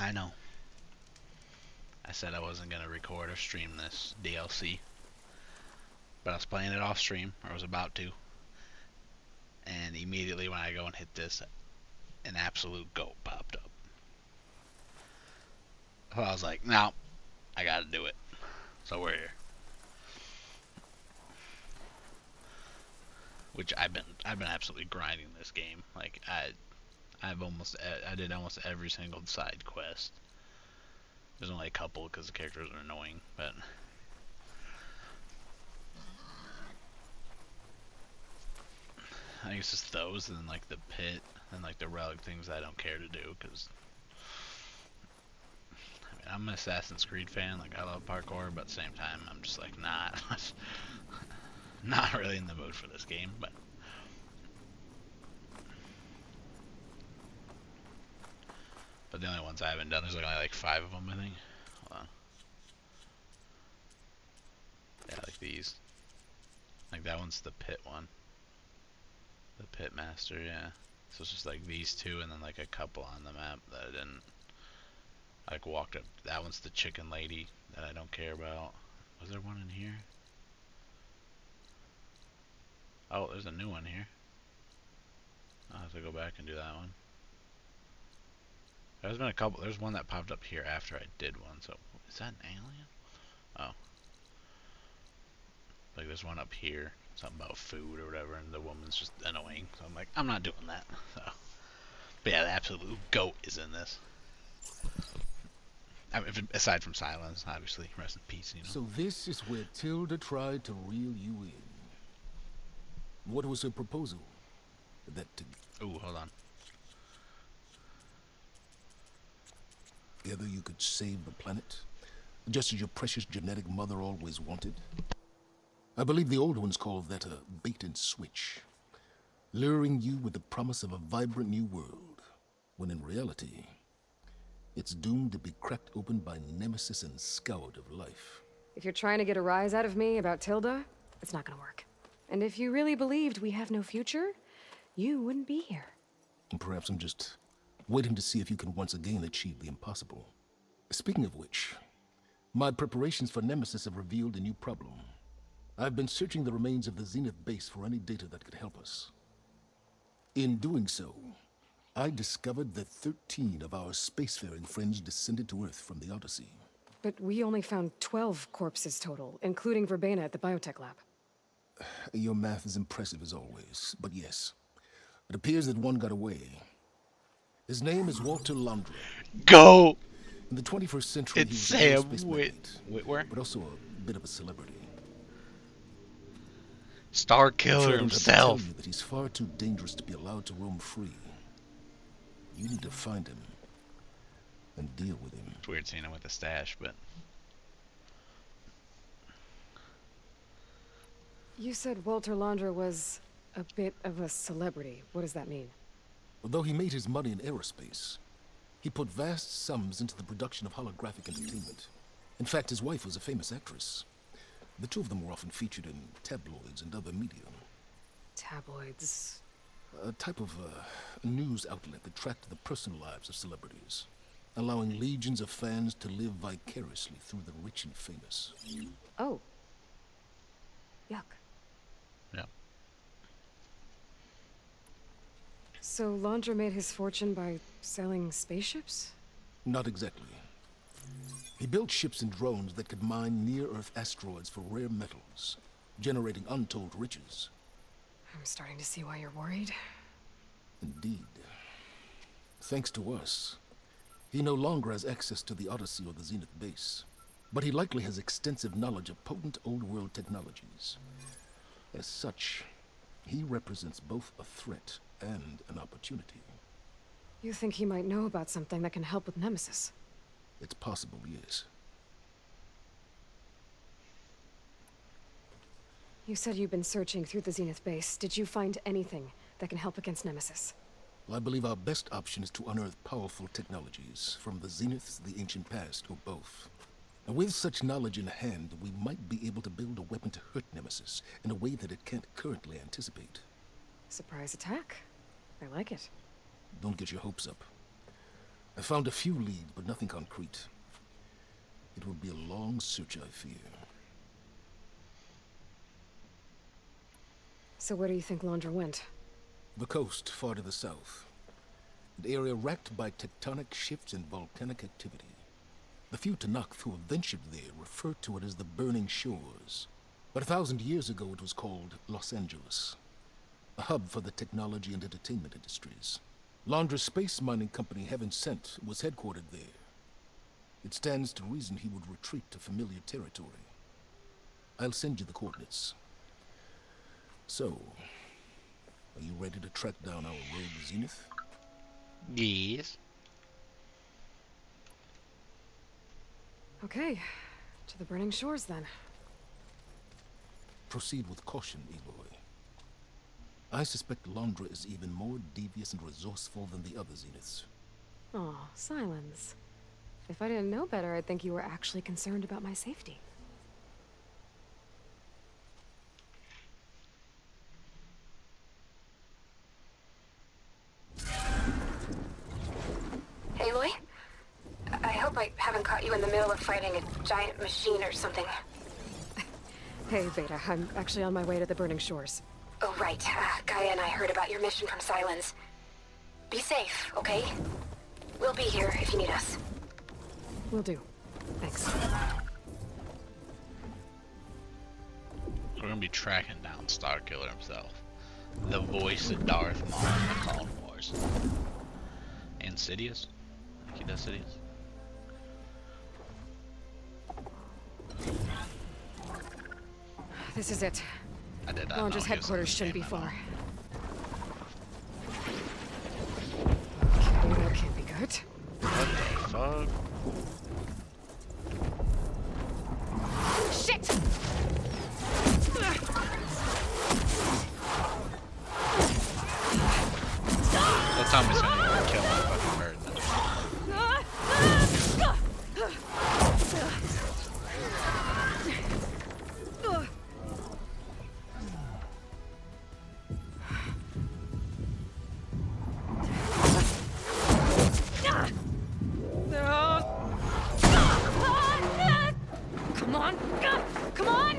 I know. I said I wasn't gonna record or stream this DLC, but I was playing it off stream, or was about to, and immediately when I go and hit this, an absolute goat popped up. So I was like, no, I gotta do it. So we're here. Which I've been absolutely grinding this game. Like I did almost every single side quest. There's only a couple because the characters are annoying, but I think it's just those, and then like the pit, and like the relic things I don't care to do because I mean, I'm an Assassin's Creed fan. Like I love parkour, but at the same time I'm just like not really in the mood for this game. But the only ones I haven't done, there's only like 5 of them, I think. Hold on. Yeah, like these. Like that one's the pit one. The pit master, yeah. So it's just like these two and then like a couple on the map that I didn't. I like walked up. That one's the chicken lady that I don't care about. Was there one in here? Oh, there's a new one here. I'll have to go back and do that one. There's been a couple. There's one that popped up here after I did one. So is that an alien? Oh, like there's one up here. Something about food or whatever, and the woman's just annoying. So I'm like, I'm not doing that. So, but yeah, the absolute goat is in this. I mean, aside from Silence, obviously, rest in peace. You know. So this is where Tilda tried to reel you in. What was her proposal? Ooh, hold on. Together you could save the planet, just as your precious genetic mother always wanted. I believe the old ones called that a bait and switch, luring you with the promise of a vibrant new world, when in reality, it's doomed to be cracked open by nemesis and scoured of life. If you're trying to get a rise out of me about Tilda, it's not gonna work. And if you really believed we have no future, you wouldn't be here. And perhaps I'm just waiting to see if you can once again achieve the impossible. Speaking of which, my preparations for Nemesis have revealed a new problem. I've been searching the remains of the Zenith base for any data that could help us. In doing so, I discovered that 13 of our spacefaring friends descended to Earth from the Odyssey. But we only found 12 corpses total, including Verbena at the biotech lab. Your math is impressive as always, but yes, it appears that one got away. His name is Walter Landry. Go! In the 21st century, It's he was Sam a space magnate, Witwer? but also a bit of a celebrity. Star Killer Sure, I don't have to tell himself. you that he's far too dangerous to be allowed to roam free. You need to find him and deal with him. It's weird seeing him with a stash, but You said Walter Landra was a bit of a celebrity. What does that mean? Although he made his money in aerospace, he put vast sums into the production of holographic entertainment. In fact, his wife was a famous actress. The two of them were often featured in tabloids and other media. Tabloids. A type of news outlet that tracked the personal lives of celebrities, allowing legions of fans to live vicariously through the rich and famous. Oh. Yuck. yeah. So Landra made his fortune by selling spaceships? Not exactly. He built ships and drones that could mine near-Earth asteroids for rare metals, generating untold riches. I'm starting to see why you're worried. Indeed. Thanks to us, he no longer has access to the Odyssey or the Zenith base, but he likely has extensive knowledge of potent old-world technologies. As such, he represents both a threat and an opportunity. You think he might know about something that can help with Nemesis? It's possible, yes. You said you've been searching through the Zenith base. Did you find anything that can help against Nemesis? Well, I believe our best option is to unearth powerful technologies from the Zenith, the ancient past, or both. And with such knowledge in hand, we might be able to build a weapon to hurt Nemesis in a way that it can't currently anticipate. Surprise attack. I like it. Don't get your hopes up. I found a few leads, but nothing concrete. It will be a long search, I fear. So where do you think Londra went? The coast, far to the south. An area racked by tectonic shifts and volcanic activity. The few Tanakh who have ventured there refer to it as the Burning Shores. But 1,000 years ago it was called Los Angeles, a hub for the technology and entertainment industries. Londra's space mining company, Heaven Sent, was headquartered there. It stands to reason he would retreat to familiar territory. I'll send you the coordinates. So, are you ready to track down our rogue Zenith? Yes. Okay, to the Burning Shores then. Proceed with caution, Eloy. I suspect Londra is even more devious and resourceful than the other Zeniths. Aw, Silence. If I didn't know better, I'd think you were actually concerned about my safety. Aloy? I hope I haven't caught you in the middle of fighting a giant machine or something. Hey, Beta. I'm actually on my way to the Burning Shores. Oh, right. Gaia and I heard about your mission from Silence. Be safe, okay? We'll be here if you need us. Will do. Thanks. We're gonna be tracking down Starkiller himself. The voice of Darth Maul in the Clone Wars. And Sidious. I think he does Sidious. This is it. I did not Londra's know he was in headquarters this shouldn't be game at all. far. Okay, that can't be good. What the fuck? Shit! Don't tell me something gonna kill my fucking bird then. Come on! Come on!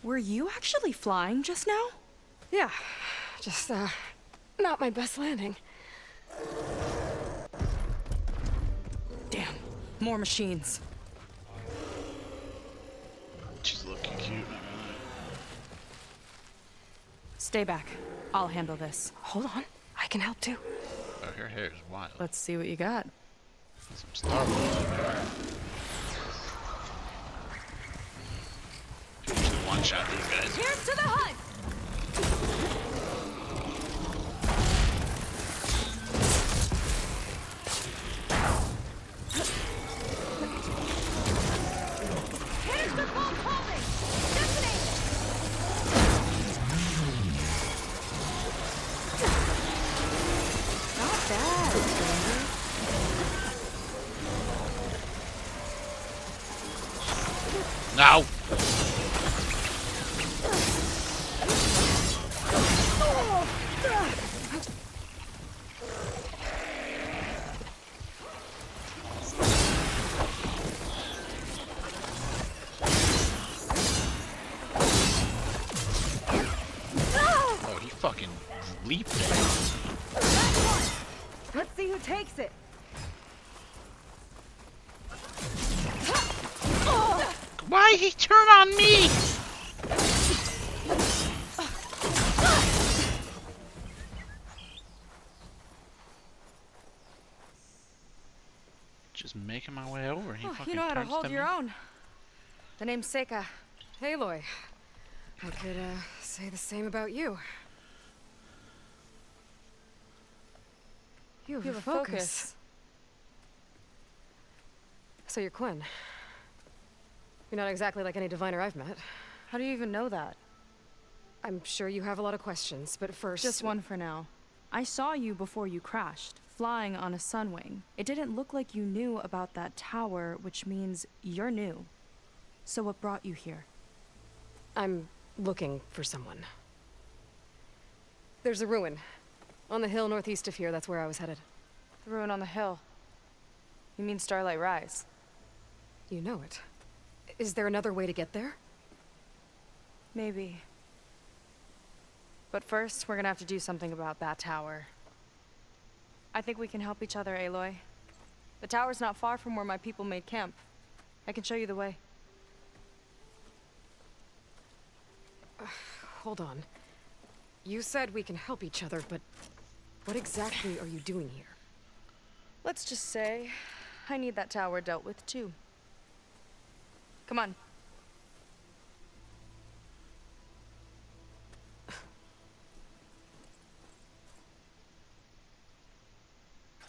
Were you actually flying just now? Yeah, just, not my best landing. Damn, more machines. She's looking cute. Stay back. I'll handle this. Hold on, I can help too. Oh, her hair is wild. Let's see what you got. Some Star Wars. One shot these guys. Here's to the hunt! Here's the cold holding! Detonate! Not bad, stranger. No! Oh, he fucking leaped it. Let's see who takes it. Why he turn on me? Just making my way over. He Oh, fucking you know how to turns hold your me. own. The name's Seika. Aloy. I could, say the same about you. You have a focus. So you're Quinn. You're not exactly like any diviner I've met. How do you even know that? I'm sure you have a lot of questions, but first... Just one for now. I saw you before you crashed, flying on a sunwing. It didn't look like you knew about that tower, which means you're new. So what brought you here? I'm looking for someone. There's a ruin. On the hill northeast of here, that's where I was headed. The ruin on the hill. You mean Starlight Rise? You know it. Is there another way to get there? Maybe. But first, we're gonna have to do something about that tower. I think we can help each other, Aloy. The tower's not far from where my people made camp. I can show you the way. Hold on. You said we can help each other, but what exactly are you doing here? Let's just say, I need that tower dealt with too. Come on.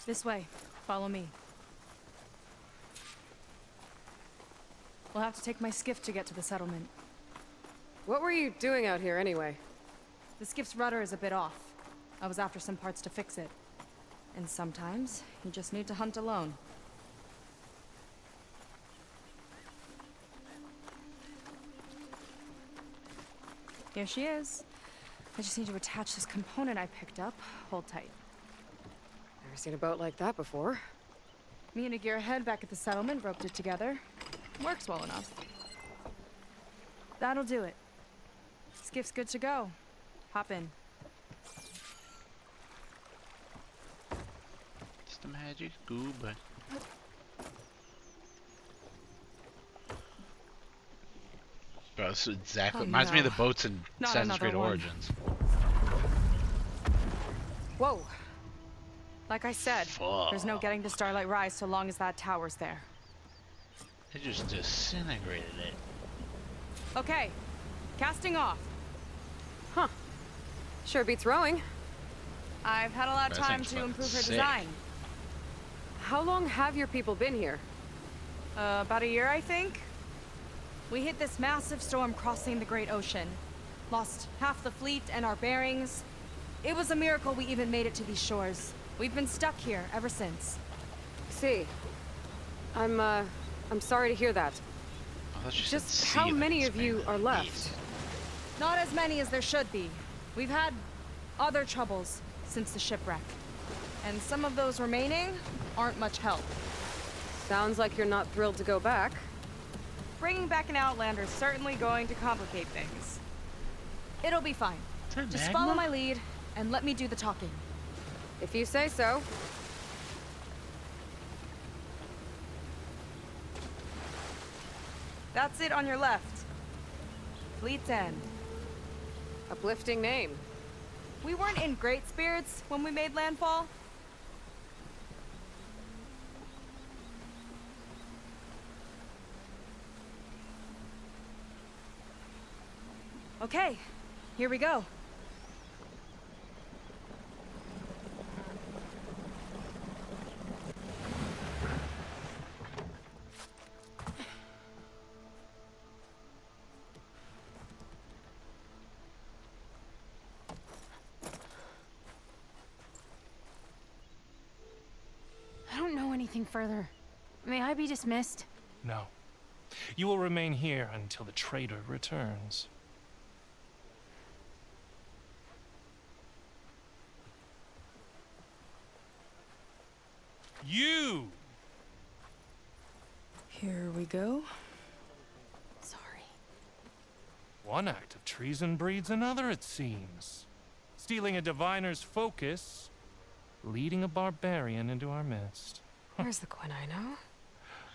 This way. Follow me. We'll have to take my skiff to get to the settlement. What were you doing out here anyway? The skiff's rudder is a bit off. I was after some parts to fix it. And sometimes, you just need to hunt alone. Here she is. I just need to attach this component I picked up. Hold tight. Never seen a boat like that before. Me and a gearhead back at the settlement roped it together. Works well enough. That'll do it. Skiff's good to go. Hop in. Just a magic scuba. Bro, this is exactly reminds me of the boats in Not Assassin's Creed another one. Origins. Whoa. Like I said, there's no getting to Starlight Rise so long as that tower's there. They just disintegrated it. Okay, casting off. Huh. Sure beats rowing. I've had a lot of That time thing's to fucking improve her sick. design. How long have your people been here? About a year, I think. We hit this massive storm crossing the Great Ocean. Lost half the fleet and our bearings. It was a miracle we even made it to these shores. We've been stuck here ever since. See. I'm sorry to hear that. I thought you said Just sea, how like many of you expanded are left? east. Not as many as there should be. We've had other troubles since the shipwreck. And some of those remaining aren't much help. Sounds like you're not thrilled to go back. Bringing back an Outlander is certainly going to complicate things. It'll be fine. Is that Just magma? follow my lead and let me do the talking. If you say so. That's it on your left. Fleet's End. Uplifting name. We weren't in great spirits when we made landfall. Okay, here we go. I don't know anything further. May I be dismissed? No. You will remain here until the traitor returns. You! Here we go. Sorry. One act of treason breeds another, it seems. Stealing a diviner's focus, leading a barbarian into our midst. Where's the Quinn I know?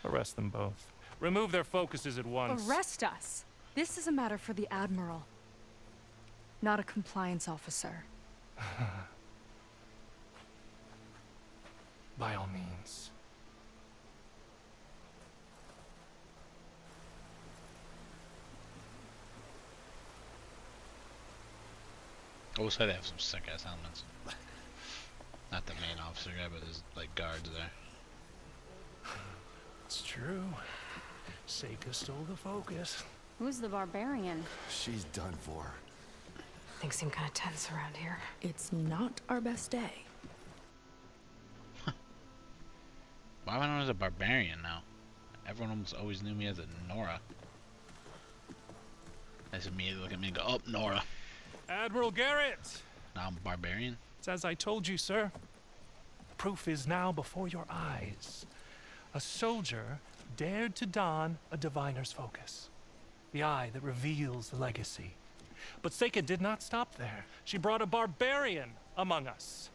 Arrest them both. Remove their focuses at once. Arrest us. This is a matter for the Admiral, not a compliance officer. By all means. I will say they have some sick ass helmets. Not the main officer guy, but there's like guards there. It's true. Seika stole the focus. Who's the barbarian? She's done for. Things seem kind of tense around here. It's not our best day. Why am I known as a barbarian now? Everyone almost always knew me as a Nora. They just immediately look at me and go, "Oh, Nora." Admiral Garrett! Now I'm a barbarian. It's as I told you, sir. Proof is now before your eyes. A soldier dared to don a diviner's focus. The eye that reveals the legacy. But Seika did not stop there. She brought a barbarian among us.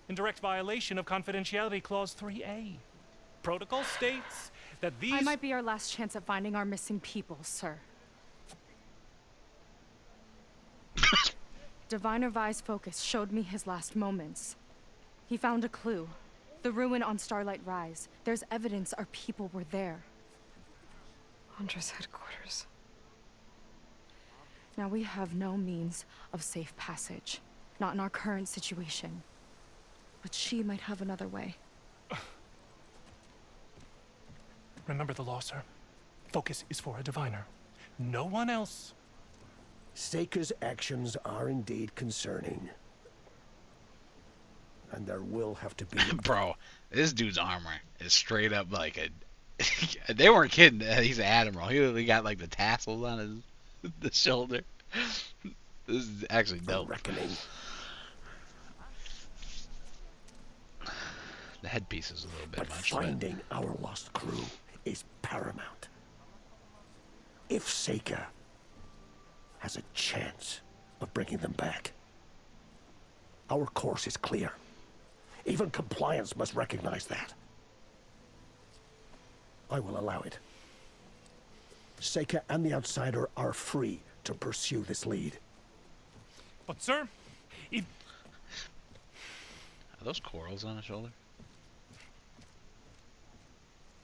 In direct violation of Confidentiality Clause 3A. Protocol states that these... I might be our last chance at finding our missing people, sir. Diviner Vi's focus showed me his last moments. He found a clue. The ruin on Starlight Rise. There's evidence our people were there. Huntress headquarters. Now we have no means of safe passage. Not in our current situation. But she might have another way. Remember the law, sir. Focus is for a diviner. No one else. Seika's actions are indeed concerning. And there will have to be... Bro, this dude's armor is straight up like a... They weren't kidding. He's an admiral. He literally got like the tassels on his the shoulder. This is actually dope. reckoning. The headpiece is a little bit But much. finding our lost crew is paramount. If Seika has a chance of bringing them back, our course is clear. Even compliance must recognize that. I will allow it. Seika and the Outsider are free to pursue this lead. But, sir, if... Are those corals on his shoulder?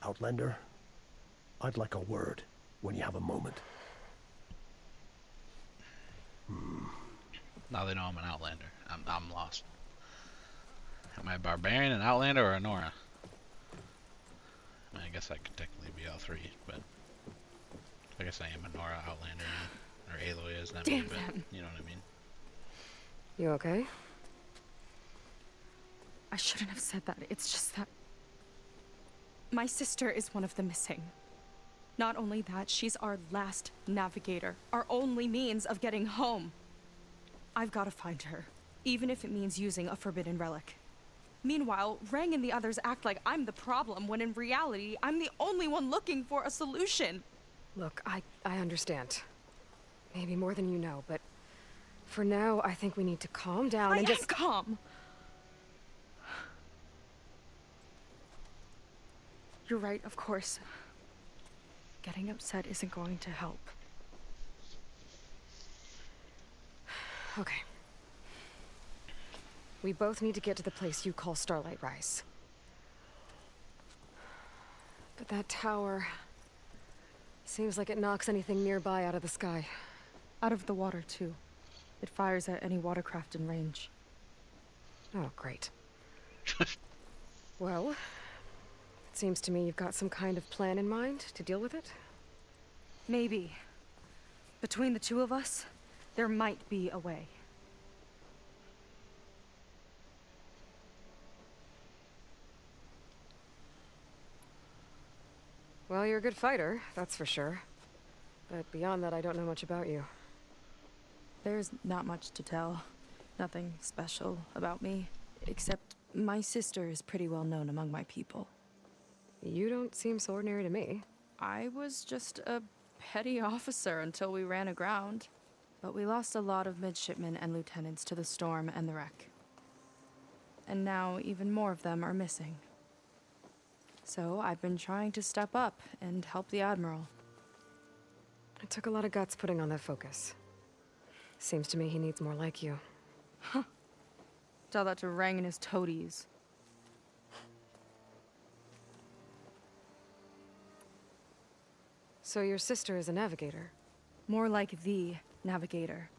Outlander, I'd like a word when you have a moment. Now they know I'm an outlander. I'm lost. Am I a barbarian, an outlander, or a Nora? I mean, I guess I could technically be all three, but I guess I am a Nora, outlander, or Aloy is Damn but them. you know what I mean. You okay? I shouldn't have said that. It's just that... my sister is one of the missing. Not only that, she's our last navigator. Our only means of getting home. I've got to find her. Even if it means using a forbidden relic. Meanwhile, Rang and the others act like I'm the problem, when in reality, I'm the only one looking for a solution. Look, I understand. Maybe more than you know, but... for now, I think we need to calm down and just... calm. You're right, of course. Getting upset isn't going to help. Okay. We both need to get to the place you call Starlight Rise. But that tower... seems like it knocks anything nearby out of the sky. Out of the water, too. It fires at any watercraft in range. Oh, great. Well, it seems to me you've got some kind of plan in mind to deal with it. Maybe. Between the two of us, there might be a way. Well, you're a good fighter, that's for sure. But beyond that, I don't know much about you. There's not much to tell. Nothing special about me, except my sister is pretty well known among my people. You don't seem so ordinary to me. I was just a petty officer until we ran aground. But we lost a lot of midshipmen and lieutenants to the storm and the wreck. And now even more of them are missing. So I've been trying to step up and help the Admiral. It took a lot of guts putting on that focus. Seems to me he needs more like you. Tell that to Rang and his toadies. So your sister is a navigator? More like the navigator.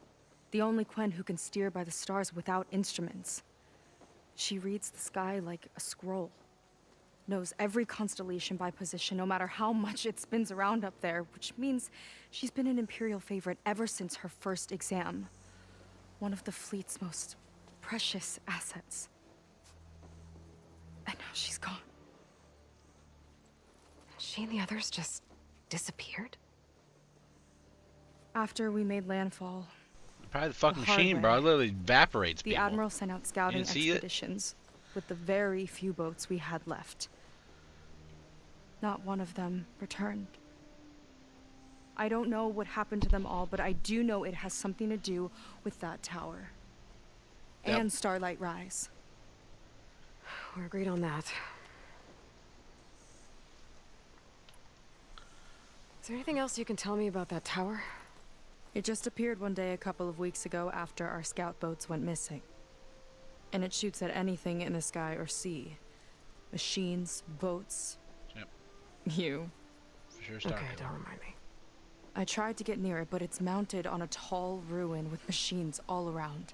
The only Quen who can steer by the stars without instruments. She reads the sky like a scroll. Knows every constellation by position, no matter how much it spins around up there, which means she's been an Imperial favorite ever since her first exam. One of the fleet's most precious assets. And now she's gone. She and the others just disappeared? After we made landfall, Probably the fucking The hard machine, bro. way. It literally evaporates the people. Admiral sent out scouting didn't see it? expeditions with the very few boats we had left. Not one of them returned. I don't know what happened to them all, but I do know it has something to do with that tower. Yep. And Starlight Rise. We're agreed on that. Is there anything else you can tell me about that tower? It just appeared one day a couple of weeks ago after our scout boats went missing. And it shoots at anything in the sky or sea. Machines, boats. Yep. You. For sure, Okay, Starlight. don't remind me. I tried to get near it, but it's mounted on a tall ruin with machines all around.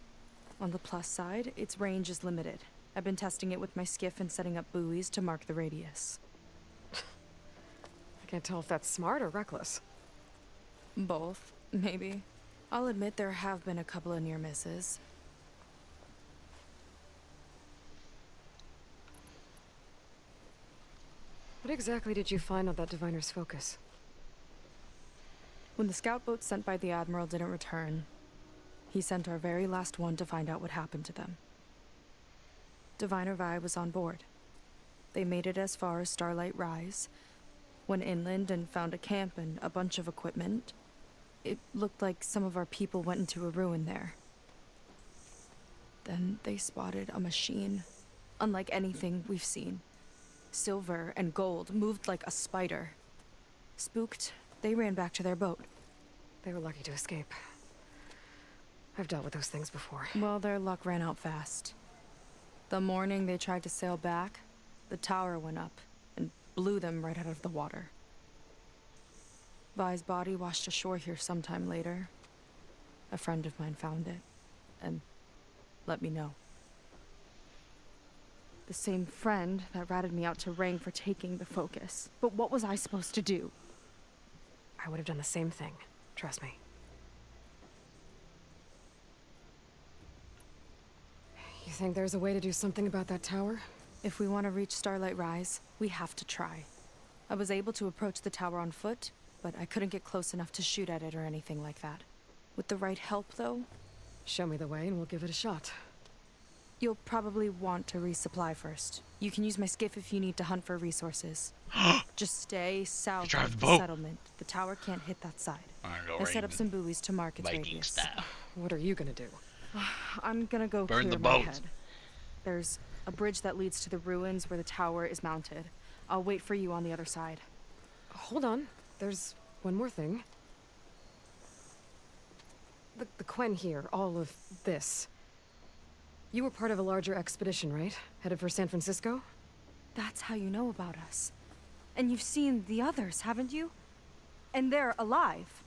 On the plus side, its range is limited. I've been testing it with my skiff and setting up buoys to mark the radius. I can't tell if that's smart or reckless. Both, maybe. I'll admit there have been a couple of near misses. What exactly did you find on that diviner's focus? When the scout boat sent by the Admiral didn't return, he sent our very last one to find out what happened to them. Diviner Vi was on board. They made it as far as Starlight Rise, went inland and found a camp and a bunch of equipment. It looked like some of our people went into a ruin there. Then they spotted a machine, unlike anything we've seen. Silver and gold, moved like a spider. Spooked, they ran back to their boat. They were lucky to escape. I've dealt with those things before. Well, their luck ran out fast. The morning they tried to sail back, the tower went up and blew them right out of the water. Vi's body washed ashore here sometime later. A friend of mine found it and let me know. The same friend that ratted me out to Rang for taking the focus. But what was I supposed to do? I would have done the same thing. Trust me. You think there's a way to do something about that tower? If we want to reach Starlight Rise, we have to try. I was able to approach the tower on foot, but I couldn't get close enough to shoot at it or anything like that. With the right help, though, Show me the way and we'll give it a shot. you'll probably want to resupply first. You can use my skiff if you need to hunt for resources. Just stay south Drive of the the boat. settlement. The tower can't hit that side. I'm gonna go I set raid up some buoys to mark its Viking radius. style. What are you gonna do? I'm gonna go Burn clear the my boat. head. There's a bridge that leads to the ruins where the tower is mounted. I'll wait for you on the other side. Hold on. There's one more thing. The Quen here, all of this. You were part of a larger expedition, right? Headed for San Francisco? That's how you know about us. And you've seen the others, haven't you? And they're alive.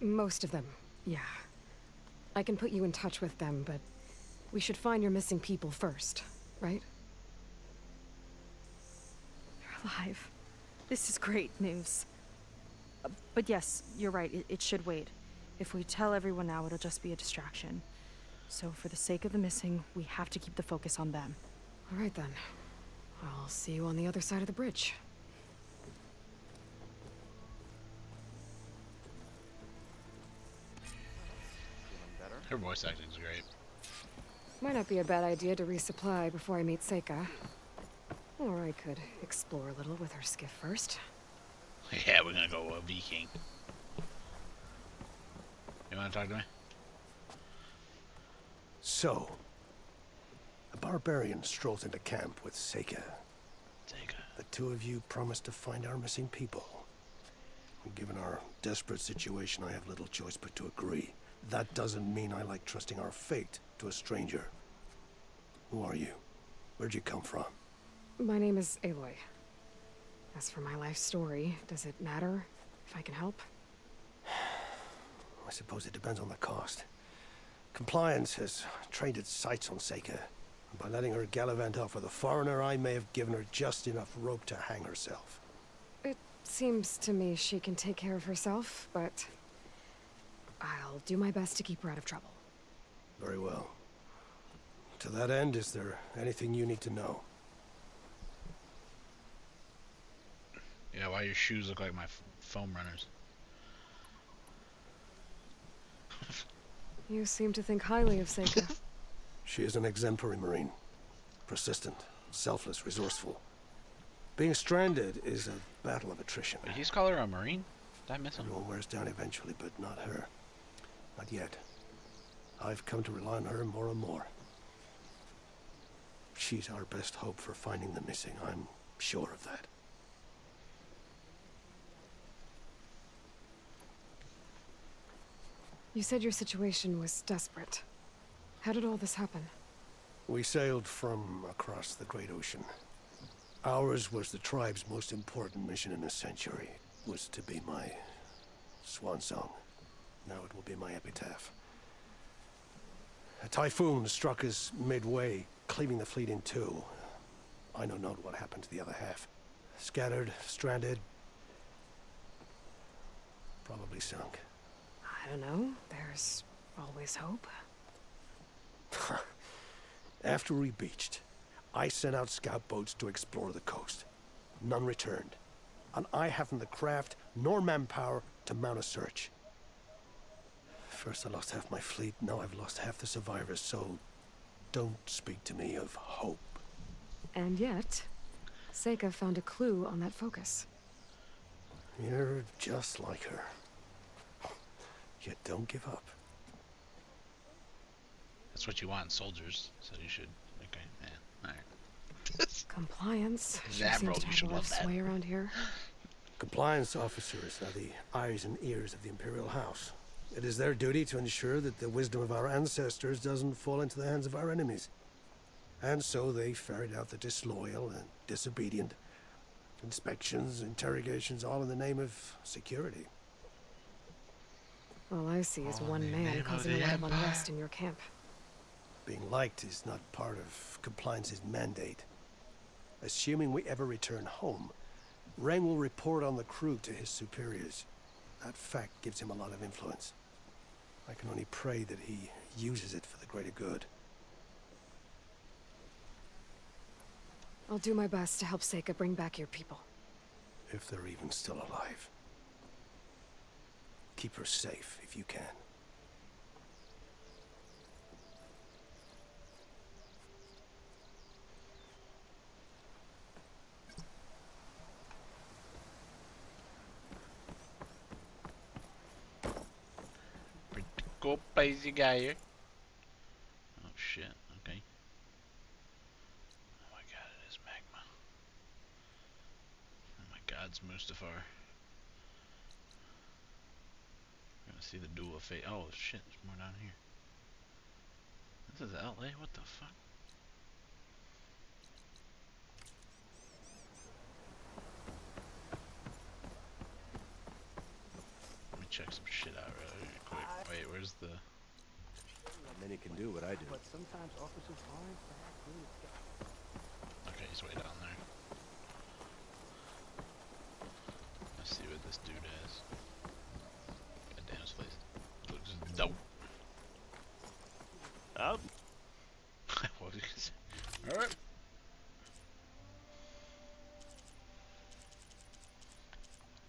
Most of them, yeah. I can put you in touch with them, but we should find your missing people first, right? They're alive. This is great news. But yes, you're right, it should wait. If we tell everyone now, it'll just be a distraction. So for the sake of the missing, we have to keep the focus on them. All right then. I'll see you on the other side of the bridge. Her voice acting's great. Might not be a bad idea to resupply before I meet Seika. Or I could explore a little with her skiff first. Yeah, we're gonna go Viking. You wanna talk to me? So, a barbarian strolls into camp with Seika. Take a... The two of you promised to find our missing people. And given our desperate situation, I have little choice but to agree. That doesn't mean I like trusting our fate to a stranger. Who are you? Where'd you come from? My name is Aloy. As for my life story, does it matter if I can help? I suppose it depends on the cost. Compliance has trained its sights on Seika. And by letting her gallivant off with a foreigner, I may have given her just enough rope to hang herself. It seems to me she can take care of herself, but I'll do my best to keep her out of trouble. Very well. To that end, is there anything you need to know? Yeah, why your shoes look like my foam runners? You seem to think highly of Seika. She is an exemplary Marine. Persistent, selfless, resourceful. Being stranded is a battle of attrition. Did he just call her a Marine? Did I miss him? Everyone wears down eventually, but not her. Not yet. I've come to rely on her more and more. She's our best hope for finding the missing. I'm sure of that. You said your situation was desperate. How did all this happen? We sailed from across the great ocean. Ours was the tribe's most important mission in a century. It was to be my swan song. Now it will be my epitaph. A typhoon struck us midway, cleaving the fleet in two. I know not what happened to the other half. Scattered, stranded, probably sunk. I don't know. There's always hope. After we beached, I sent out scout boats to explore the coast. None returned. And I haven't the craft nor manpower to mount a search. First I lost half my fleet, now I've lost half the survivors, so don't speak to me of hope. And yet, Seika found a clue on that focus. You're just like her. Yet don't give up. That's what you want in soldiers, so you should. Okay, yeah, alright. Compliance. Sure Admiral, seems to you have should a lot of love that. sway around here. Compliance officers are the eyes and ears of the Imperial House. It is their duty to ensure that the wisdom of our ancestors doesn't fall into the hands of our enemies. And so they ferret out the disloyal and disobedient. Inspections, interrogations, all in the name of security. All I see is All one in the man name of causing a the lot of Empire. unrest in your camp. Being liked is not part of compliance's mandate. Assuming we ever return home, Rang will report on the crew to his superiors. That fact gives him a lot of influence. I can only pray that he uses it for the greater good. I'll do my best to help Seika bring back your people. If they're even still alive. Keep her safe if you can. Pretty cool place you got here. Oh shit, okay. Oh my god, it is magma. Oh my god, it's Mustafar. We're gonna see the duel of fate. Oh shit, there's more down here. This is LA? What the fuck? Let me check some shit out really quick. Wait, where's the... Many can do what I do. But sometimes officers aren't that good. Okay, he's way down there. Let's see what this dude is. God damn, this place looks dope. Out. What was you gonna say? Alright.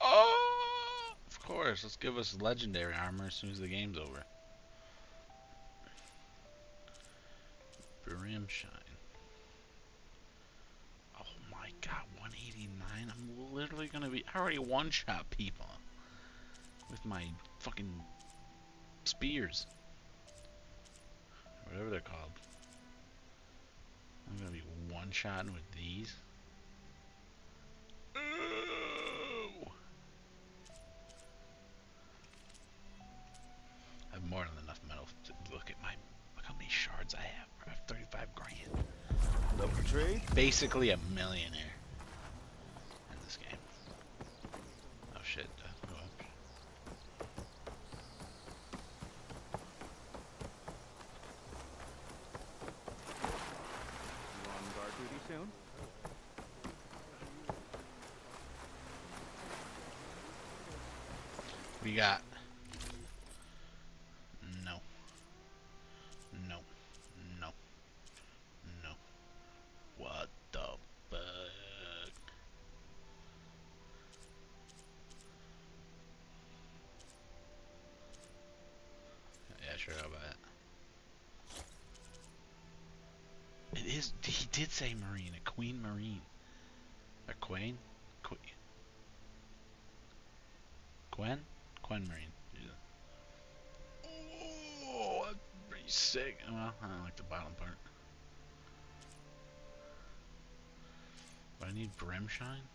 Oh! Of course, let's give us legendary armor as soon as the game's over. Brim Shine. Oh my god, 189? I'm literally gonna be... I already one-shot people with my fucking spears. Whatever they're called. I'm gonna be one-shotting with these. Ooh. I have more than enough metal to look at my... Look how many shards I have. I have 35 grand. Love for trade? Basically a millionaire in this game. Oh shit, go up. You on guard duty soon? What do you got? No. No. No. No. What the fuck? Yeah, sure, how about that? He did say Marine, a Queen Marine. A Queen? Gwen? Gwen Marine. Yeah. Oh, that's pretty sick. Well, I don't like the bottom part. But I need Brimshine?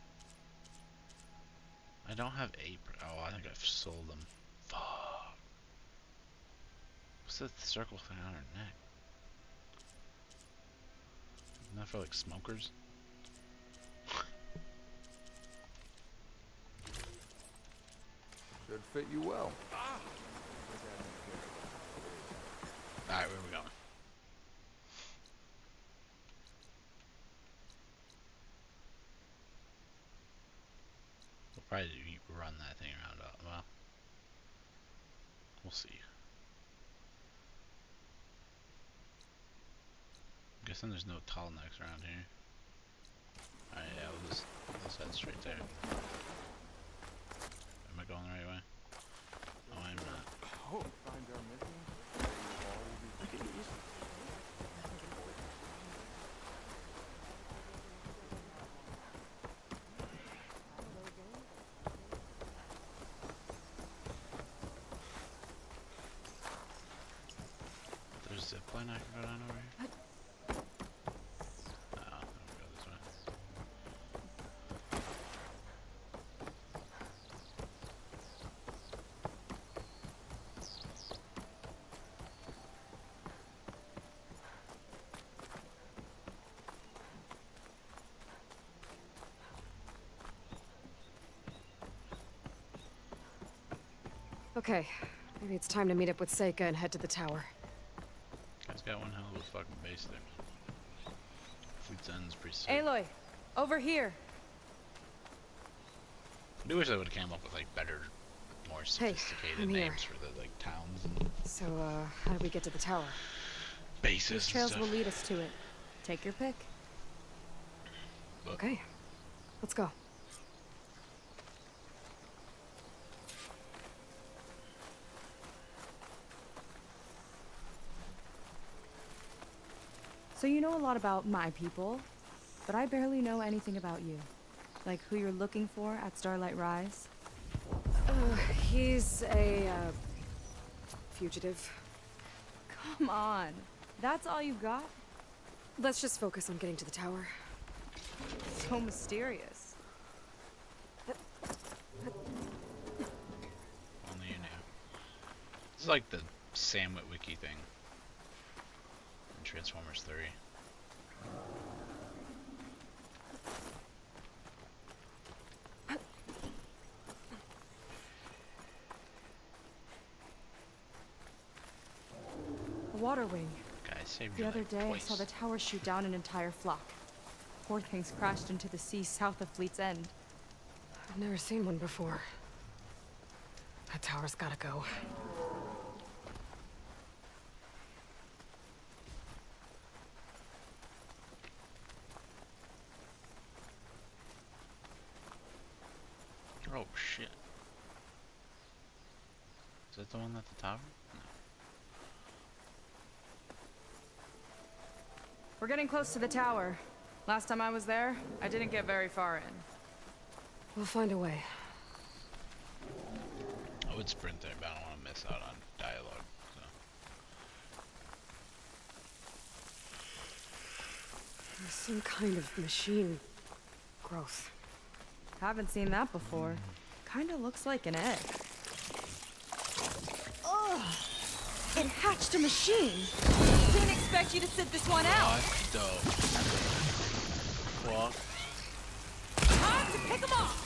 I don't have April. Oh, I think I've sold them. Fuck. What's that circle thing on her neck? Isn't that for like smokers? Should fit you well. Alright, where are we going? We'll probably run that thing around. Well, we'll see. I'm guessing there's no tall necks around here. Alright, yeah, we'll just head straight there. Am I going the right way? Oh, I'm not. Oh, find our mission. Look at these. There's a zip line I can go down over here? No, I don't go this way. Okay, maybe it's time to meet up with Seika and head to the tower. Guy's got one hell of a fucking base there. Fleet's End's pretty sick. Aloy, over here. I do wish I would have came up with like better, more sophisticated I'm here. names for the like towns and So, how do we get to the tower? bases These and trails stuff. will lead us to it. Take your pick. But Okay, let's go. So you know a lot about my people, but I barely know anything about you. Like who you're looking for at Starlight Rise. He's a, fugitive. Come on. That's all you got? Let's just focus on getting to the tower. So mysterious. only you knew. This is like the Sam Witwicky thing in Transformers 3. A water wing. Guys, saved The your other life day, I twice. saw the tower shoot down an entire flock. Poor things crashed into the sea south of Fleet's End. I've never seen one before. That tower's gotta go. Oh shit. Is that the one at the tower? No. We're getting close to the tower. Last time I was there, I didn't get very far in. We'll find a way. I would sprint there, but I don't want to miss out on dialogue. So. There's some kind of machine growth. Haven't seen that before. Kinda looks like an egg. Ugh! It hatched a machine! Didn't expect you to sit this one out! What the fuck? Time to pick 'em off!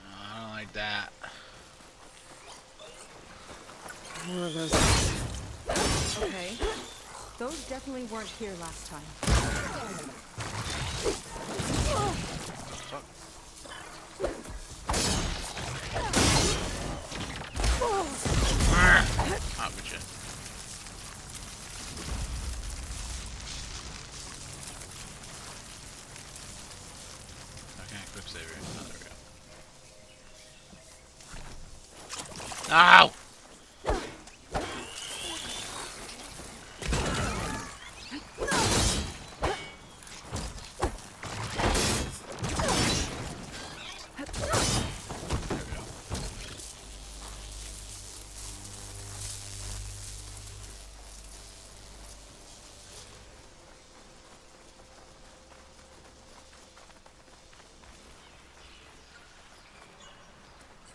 I don't like that. More of those. Okay. Those definitely weren't here last time. Not with you. I can't quick save here. Oh, there we go. Ow!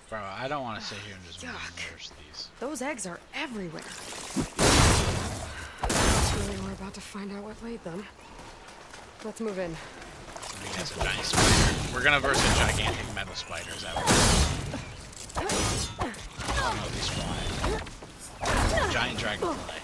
Bro, I don't want to sit here and just nurse these. Those eggs are everywhere. Really, we're about to find out what laid them. Let's move in. I think that's a giant spider. We're gonna verse a gigantic metal spider. Is that what? Oh no, these fly. Giant dragonfly.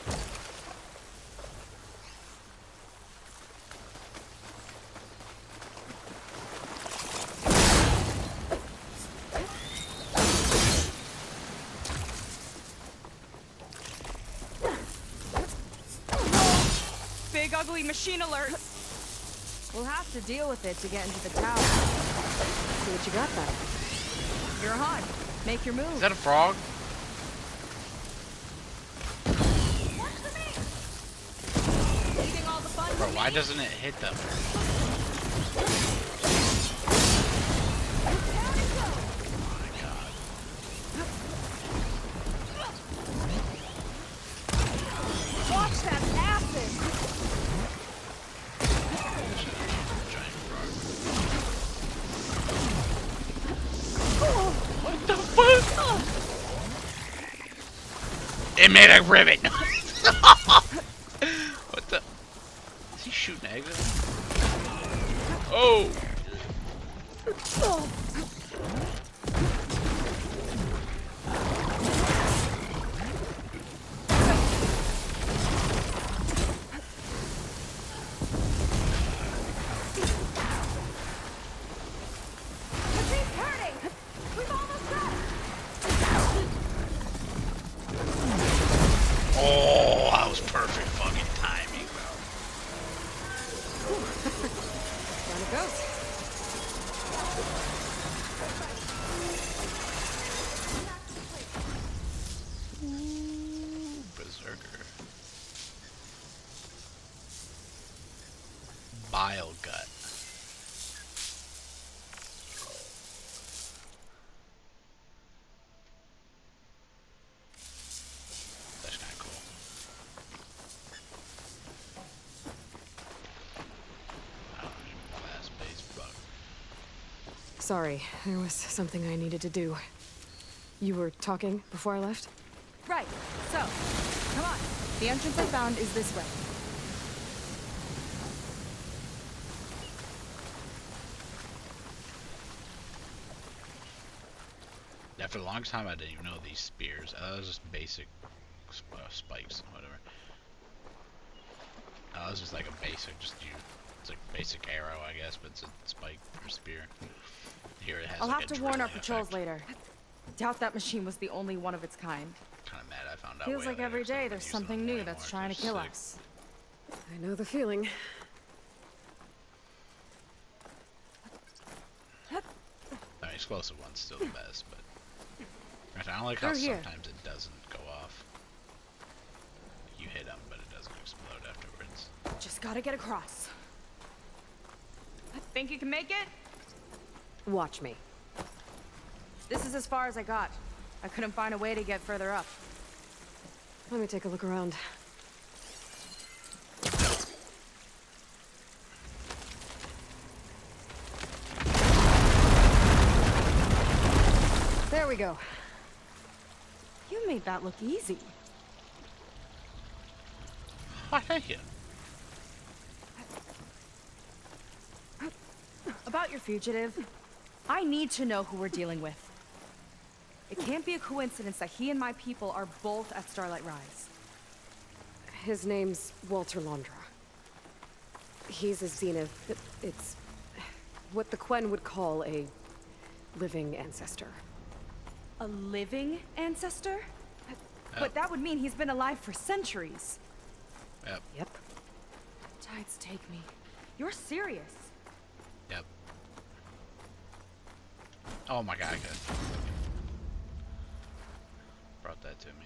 Big ugly machine alert. We'll have to deal with it to get into the tower. See what you got then. You're hot. Make your move. Is that a frog? Leaving all the fun Bro, why doesn't it hit them? Oh my god. Watch that acid. Giant frog. What the fuck? It made a rivet. What the? Is he shooting eggs at him? Oh! Oh, that was perfect fucking timing, bro. Down it goes. Berserker. Bile gut. That's kind of cool. Glass-based bug. Sorry, there was something I needed to do. You were talking before I left? Right. So, come on. The entrance I found is this way. Yeah, for the longest time I didn't even know these spears. That was just basic spikes, whatever. That was just like a basic, it's like basic arrow, I guess, but it's a spike or spear. Here it has I'll like have a to warn our drilling patrols effect. later. Doubt that machine was the only one of its kind. Kind of mad I found out. Feels way like later, every 'cause I day haven't there's used them something way new that's more, trying to so kill sick. us. I know the feeling. I mean, explosive one's still the best, but I don't like how They're here. sometimes it doesn't go off. You hit them, but it doesn't explode afterwards. Just gotta get across. Think you can make it? Watch me. This is as far as I got. I couldn't find a way to get further up. Let me take a look around. There we go. You made that look easy. Why, thank you. About your fugitive, I need to know who we're dealing with. It can't be a coincidence that he and my people are both at Starlight Rise. His name's Walter Londra. He's a zenith. It's what the Quen would call a living ancestor. A living ancestor? But that would mean he's been alive for centuries. Yep. Yep. Tides take me. You're serious. Yep. Oh my god, I could. that to me.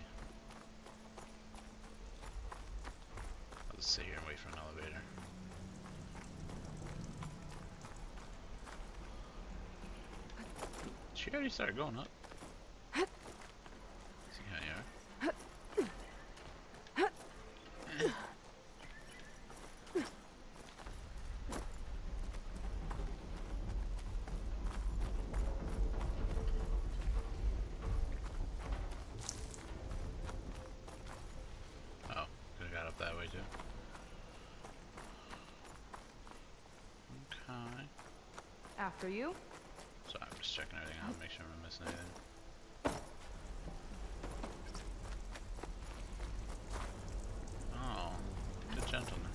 I'll just sit here and wait for an elevator. She already started going up. See how you are. Oh, could've got up that way too. Okay. After you. Sorry, I'm just checking everything out, make sure I'm not missing anything. Oh, good gentleman.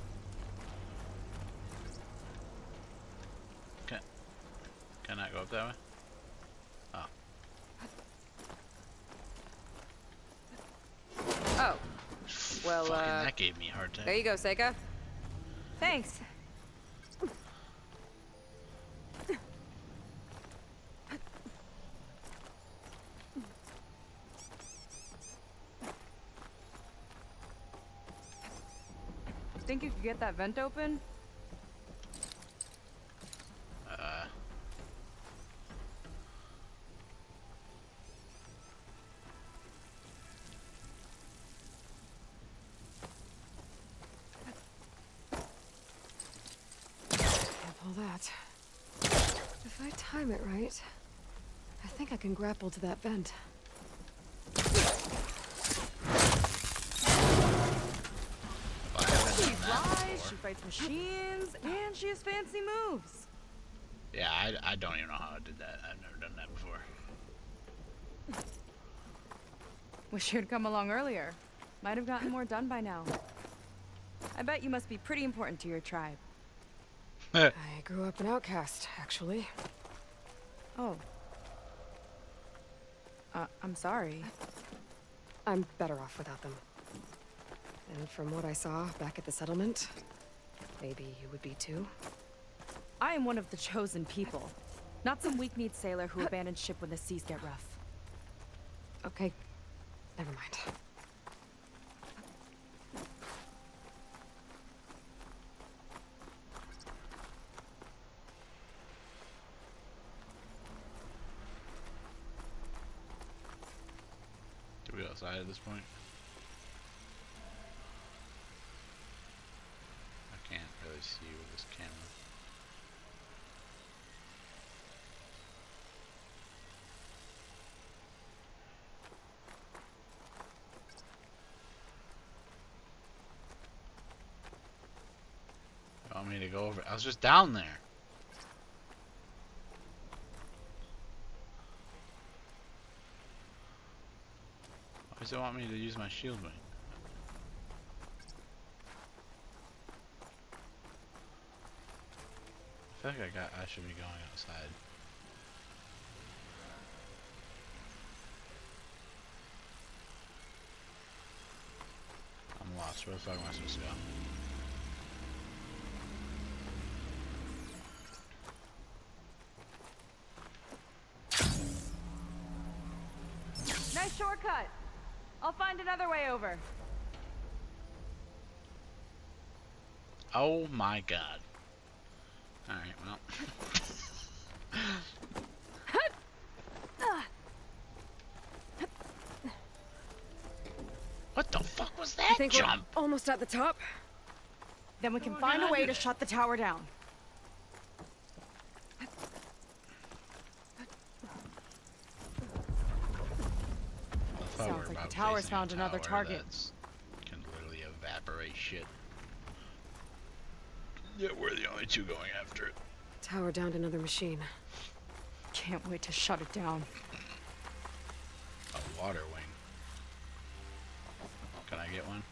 Can I go up that way? Oh. Oh. Well, Fucking that gave me a hard time. there you go, Seika. Thanks. Think you could get that vent open? All that. If I time it right, I think I can grapple to that vent. She flies, she fights machines, and she has fancy moves. Yeah, I don't even know how I did that. I've never done that before. Wish you'd come along earlier. Might have gotten more done by now. I bet you must be pretty important to your tribe. I grew up an outcast, actually. Oh. I'm sorry. I'm better off without them. And from what I saw back at the settlement, maybe you would be too. I am one of the chosen people. Not some weak-kneed sailor who abandons ship when the seas get rough. Okay, never mind. Are we outside at this point? I can't really see with this camera. You want me to go over? I was just down there. Why does it want me to use my shield wing? I feel like I should be going outside. I'm lost. Where the fuck am I supposed to go? Nice shortcut. I'll find another way over. Oh my god. Alright, well. What the fuck was that I think jump? we're almost at the top. Then we can find a way to shut the tower down. Sounds like the tower's found another target. Can literally evaporate shit. Yeah, we're the only two going after it. Tower downed another machine. Can't wait to shut it down. A water wing. Can I get one?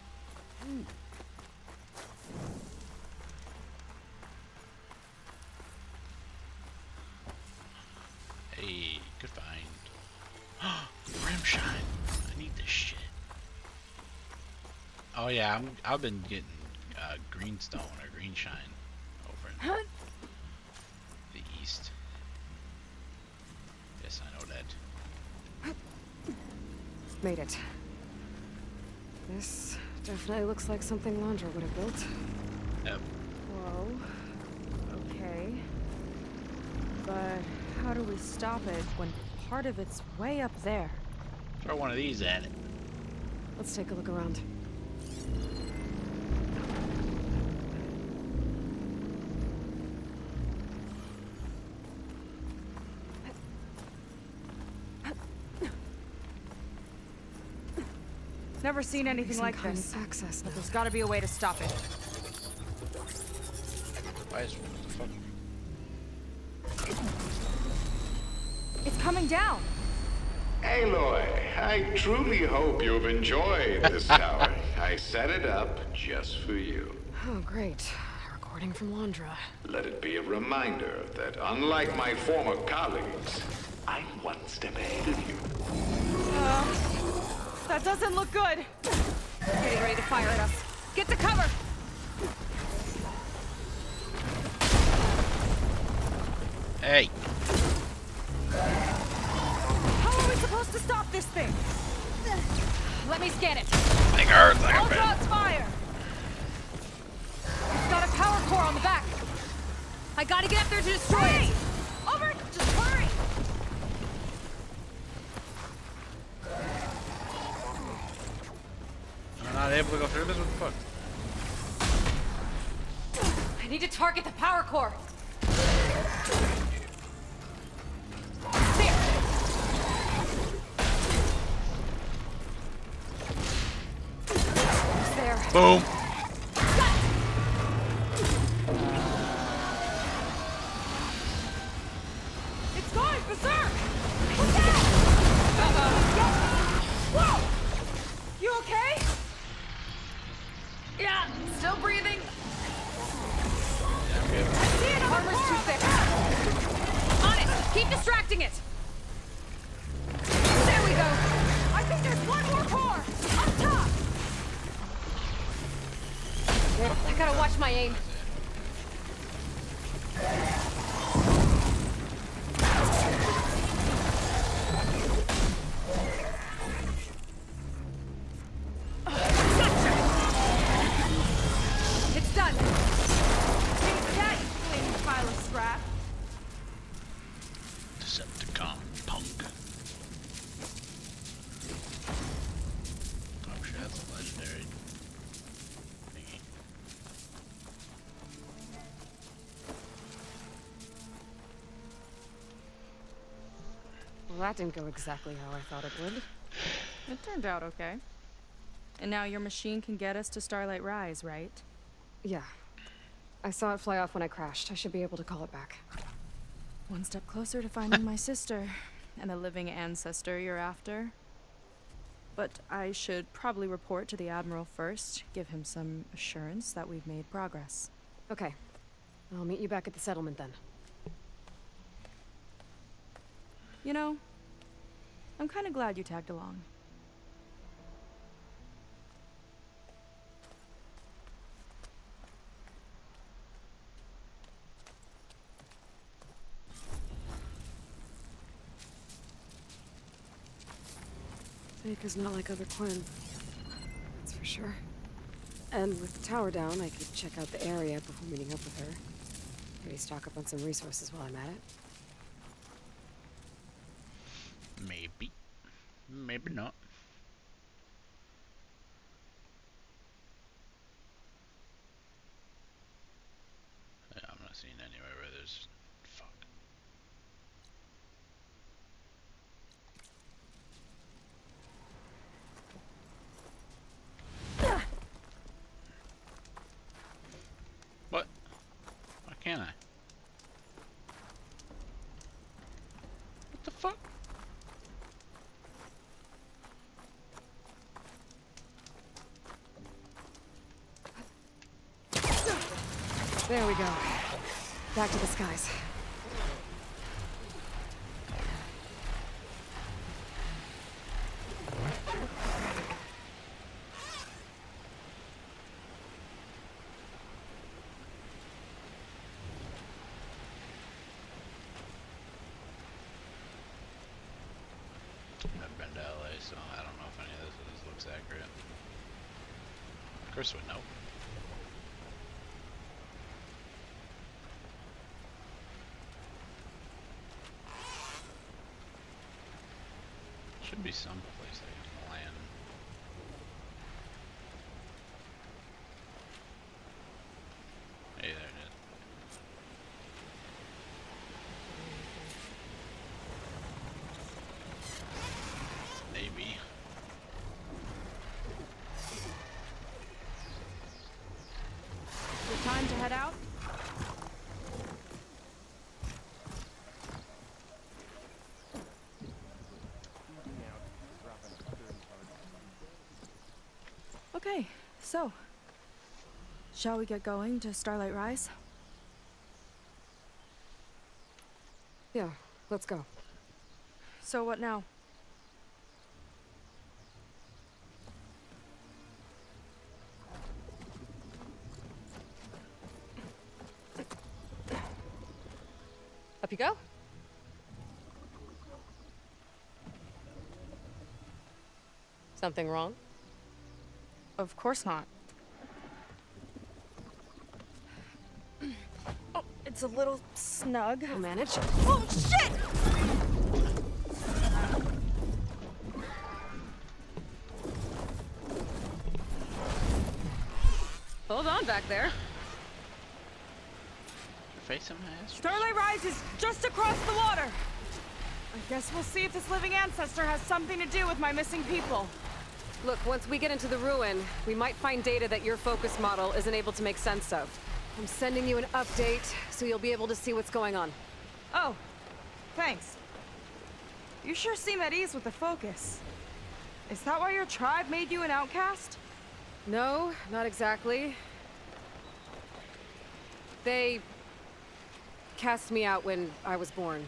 Hey, good find. Rim shine. I need this shit. Oh yeah, I've been getting greenstone or green shine over in the east. Yes, I know that. Made it. This definitely looks like something Landra would have built. Yep. Whoa. Okay. But how do we stop it when part of it's way up there? Throw one of these at it. Let's take a look around. Never seen anything like this. Access now. But there's gotta be a way to stop it. Why is what the fuck? It's coming down! Aloy, I truly hope you've enjoyed this tower. I set it up just for you. Oh, great. A recording from Landra. Let it be a reminder that unlike my former colleagues, I'm one step ahead of you. That doesn't look good! Getting ready to fire at us. Get to cover! Hey! How are we supposed to stop this thing? Let me scan it. Thing hurts like All a bit. shots fire! It's got a power core on the back. I gotta get up there to destroy it! Over! Just hurry! I'm not able to go through this? What the fuck? I need to target the power core. There. Boom! It's going berserk! What's that? Whoa! You okay? Yeah, still breathing. See it, armor's too thick. On it! Keep distracting it! There we go! I think there's one more core! Up top! I gotta watch my aim. It's done! Take that, you flaming pile of scrap! Decepticon punk. Oh shit, that's a legendary thingy. Well, that didn't go exactly how I thought it would. It turned out okay. And now your machine can get us to Starlight Rise, right? Yeah. I saw it fly off when I crashed. I should be able to call it back. One step closer to finding my sister and the living ancestor you're after. But I should probably report to the Admiral first, give him some assurance that we've made progress. Okay. I'll meet you back at the settlement then. You know, I'm kind of glad you tagged along. Baker's not like other Quinn. That's for sure. And with the tower down, I could check out the area before meeting up with her. Maybe stock up on some resources while I'm at it. Maybe. Maybe not. Yeah, I'm not seeing anywhere where there's... Fuck. What? Why can't I? What the fuck? There we go. Back to the skies. I've been to LA, so I don't know if any of this looks accurate. Of course we know. Should be some place I can land. Hey, there it is. Maybe. Good time to head out? Okay, so shall we get going to Starlight Rise? Yeah, let's go. So what now? Up you go. Something wrong? Of course not. Oh, it's a little snug. I'll manage. Oh, shit! Hold on back there. Your face in my ass? Starlight Rise is just across the water. I guess we'll see if this living ancestor has something to do with my missing people. Look, once we get into the ruin, we might find data that your focus model isn't able to make sense of. I'm sending you an update, so you'll be able to see what's going on. Oh, thanks. You sure seem at ease with the focus. Is that why your tribe made you an outcast? No, not exactly. They cast me out when I was born. In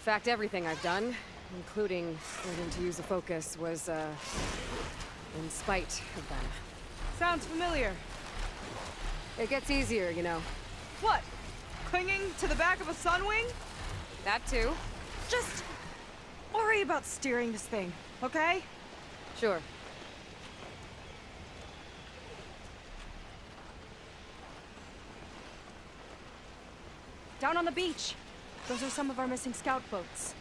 fact, everything I've done, including learning to use a focus, was, in spite of them. Sounds familiar. It gets easier, you know. What? Clinging to the back of a sunwing? That too. Just worry about steering this thing, okay? Sure. Down on the beach. Those are some of our missing scout boats.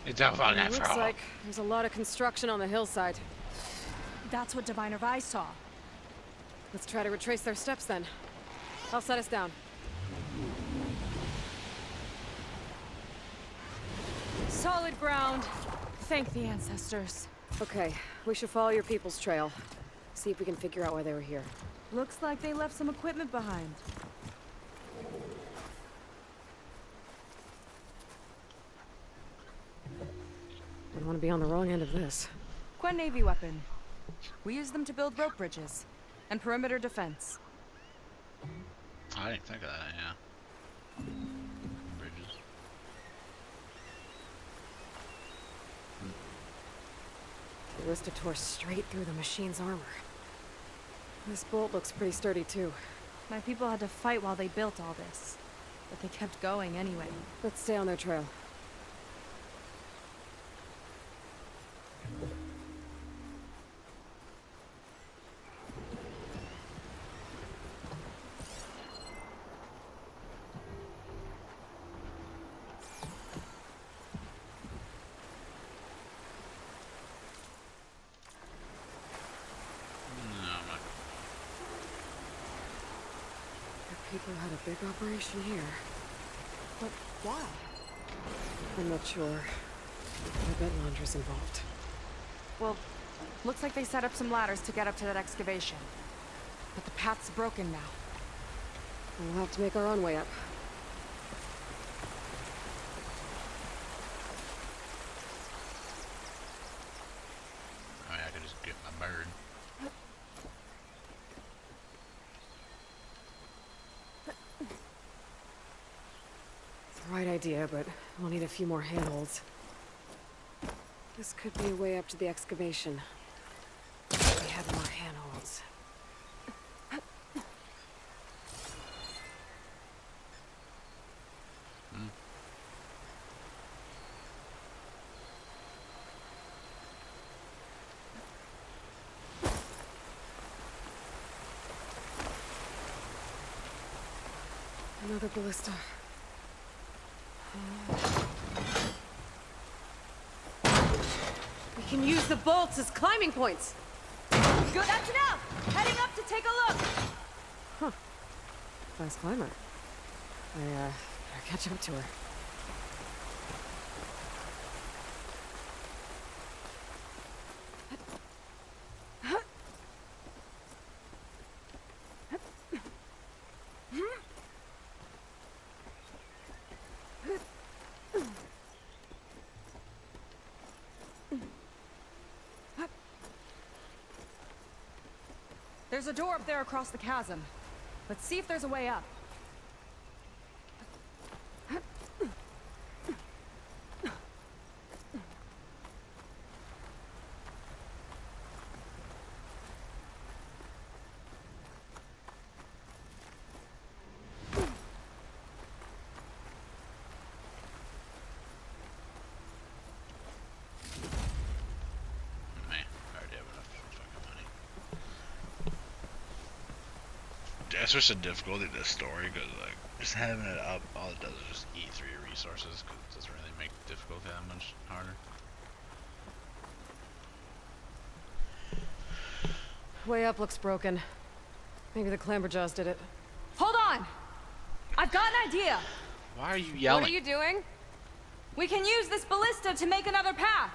It's over It looks like there's a lot of construction on the hillside. That's what Diviner Vi saw. Let's try to retrace their steps then. I'll set us down. Solid ground. Thank the ancestors. Okay, we should follow your people's trail. See if we can figure out why they were here. Looks like they left some equipment behind. Don't want to be on the wrong end of this. Quen Navy weapon. We use them to build rope bridges and perimeter defense. I didn't think of that, yeah. Bridges. The Arista tore straight through the machine's armor. This bolt looks pretty sturdy too. My people had to fight while they built all this, but they kept going anyway. Let's stay on their trail. People had a big operation here. But why? I'm not sure. I bet Londra's involved. Well, looks like they set up some ladders to get up to that excavation. But the path's broken now. We'll have to make our own way up. I mean, I could just get my bird. Right idea, but we'll need a few more handholds. This could be a way up to the excavation. We have more handholds. Another ballista. We can use the bolts as climbing points. Good, that's enough! Heading up to take a look! Huh. Fast climber. I, better catch up to her. There's a door up there across the chasm. Let's see if there's a way up. That's just a difficulty to this story, because like just having it up, all it does is just eat through your resources, because it doesn't really make the difficulty that much harder. Way up looks broken. Maybe the clamberjaws did it. Hold on! I've got an idea! Why are you yelling? What are you doing? We can use this ballista to make another path!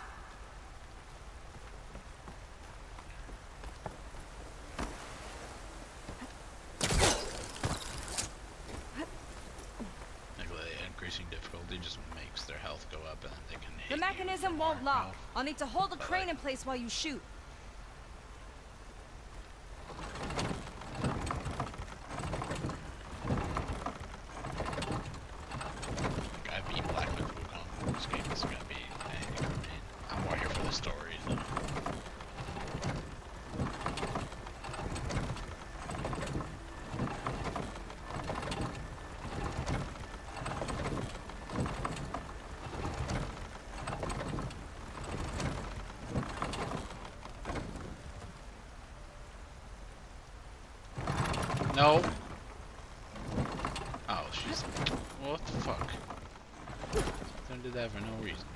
Increasing difficulty just makes their health go up, and then they can hit The mechanism you won't more lock. health. I'll need to hold the But, crane like, in place while you shoot. Like, I've beat Black Myth Wukong. This game is gonna be anything for me. I'm more here for the story though. No. Oh, she's. What the fuck? Don't do that for no reason.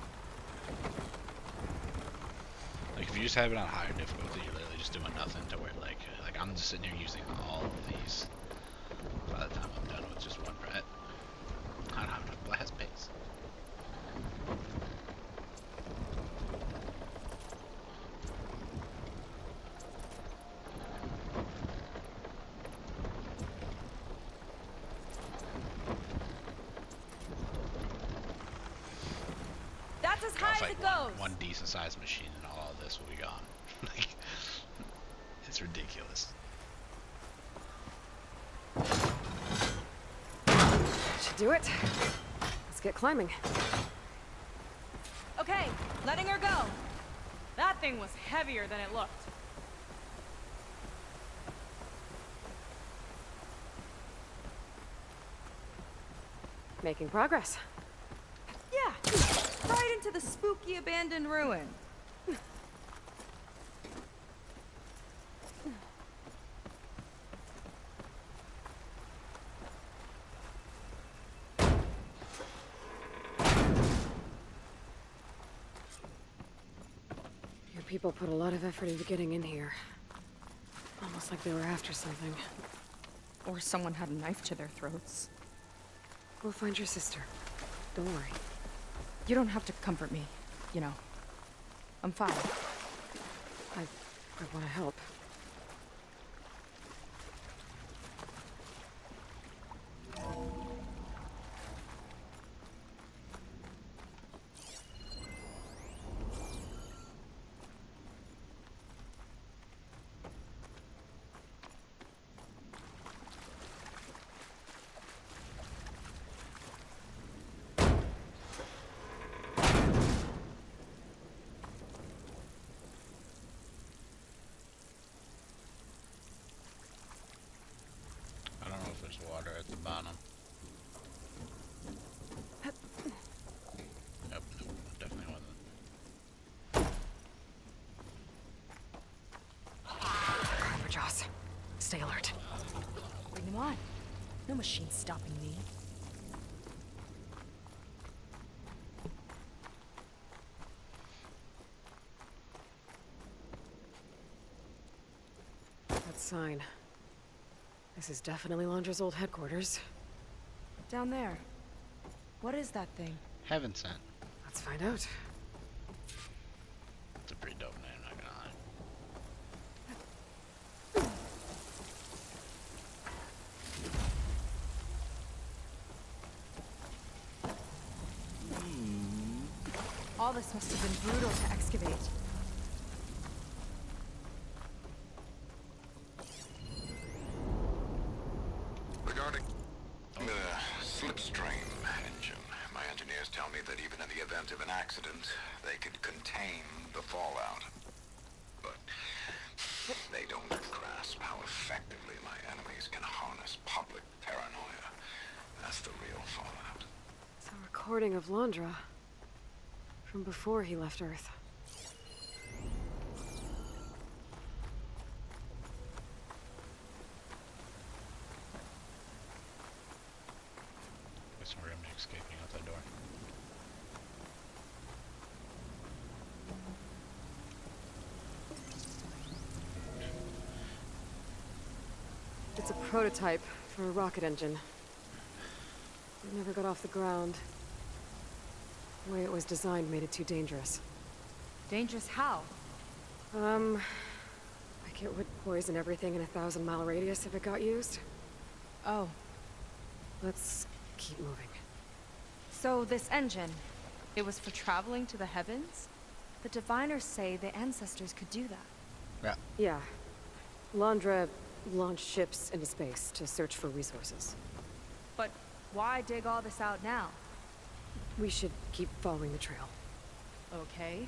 Like, if you just have it on higher difficulty, you're literally just doing nothing to where, like I'm just sitting here using all of these. By the time I'm done with just one rat, I don't have enough blast base. That's as high as Like it goes! one decent sized machine and all of this will be gone. Like, it's ridiculous. Should do it. Let's get climbing. Okay, letting her go. That thing was heavier than it looked. Making progress. Yeah, right into the spooky abandoned ruin. Your people put a lot of effort into getting in here. Almost like they were after something. Or someone had a knife to their throats. We'll find your sister. Don't worry. You don't have to comfort me, you know. I'm fine. I want to help. I don't know if there's water at the bottom. Nope, nope, definitely wasn't. Clamberjaws. Stay alert. Bring them on. No machine's stopping me. sign. This is definitely Londra's old headquarters. Down there. What is that thing? Heaven sent. Let's find out. It's a pretty dope name, not gonna lie. All this must have been brutal to excavate. Regarding the slipstream engine, my engineers tell me that even in the event of an accident, they could contain the fallout. But they don't grasp how effectively my enemies can harness public paranoia. That's the real fallout. It's a recording of Londra. From before he left Earth. Guess we're escaping out that door. It's a prototype for a rocket engine. It never got off the ground. The way it was designed made it too dangerous. Dangerous how? Like it would poison everything in a 1,000-mile radius if it got used. Oh. Let's keep moving. So this engine, it was for traveling to the heavens? The diviners say the ancestors could do that. Yeah. Londra launched ships into space to search for resources. But why dig all this out now? We should keep following the trail. Okay.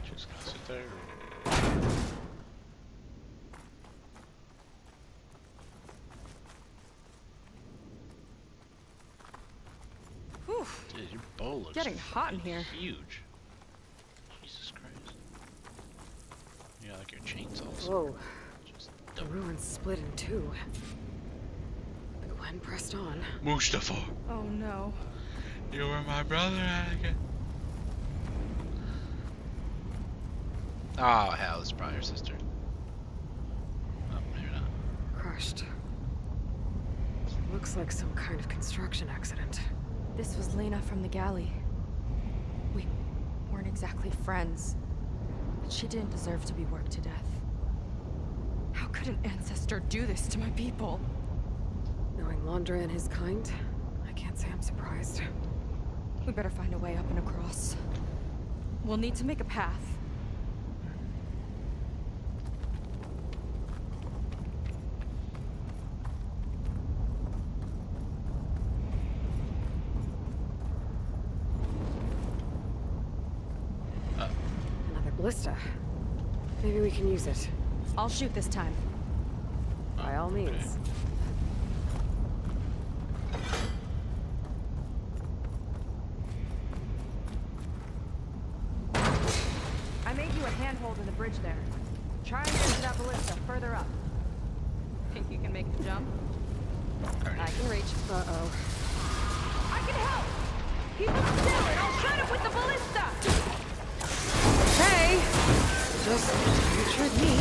Just gonna sit there. Whew. Dude, your bow looks Getting hot in here. huge. Jesus Christ. You got like your chainsaws. Whoa. Just The dope. ruins split in two. But Gwen pressed on. Mustafa, Oh no. you were my brother, Anakin. Oh hell, it's probably your sister. Oh, maybe not. Crushed. Looks like some kind of construction accident. This was Lena from the galley. We weren't exactly friends, but she didn't deserve to be worked to death. How could an ancestor do this to my people? Knowing Londra and his kind, I can't say I'm surprised. We better find a way up and across. We'll need to make a path. Another ballista. Maybe we can use it. I'll shoot this time. By all means. I made you a handhold in the bridge there. Try and get to that ballista further up. Think you can make the jump? I can reach. Uh-oh. I can help! Keep him still and I'll shoot him with the ballista! Hey! Just you trick me.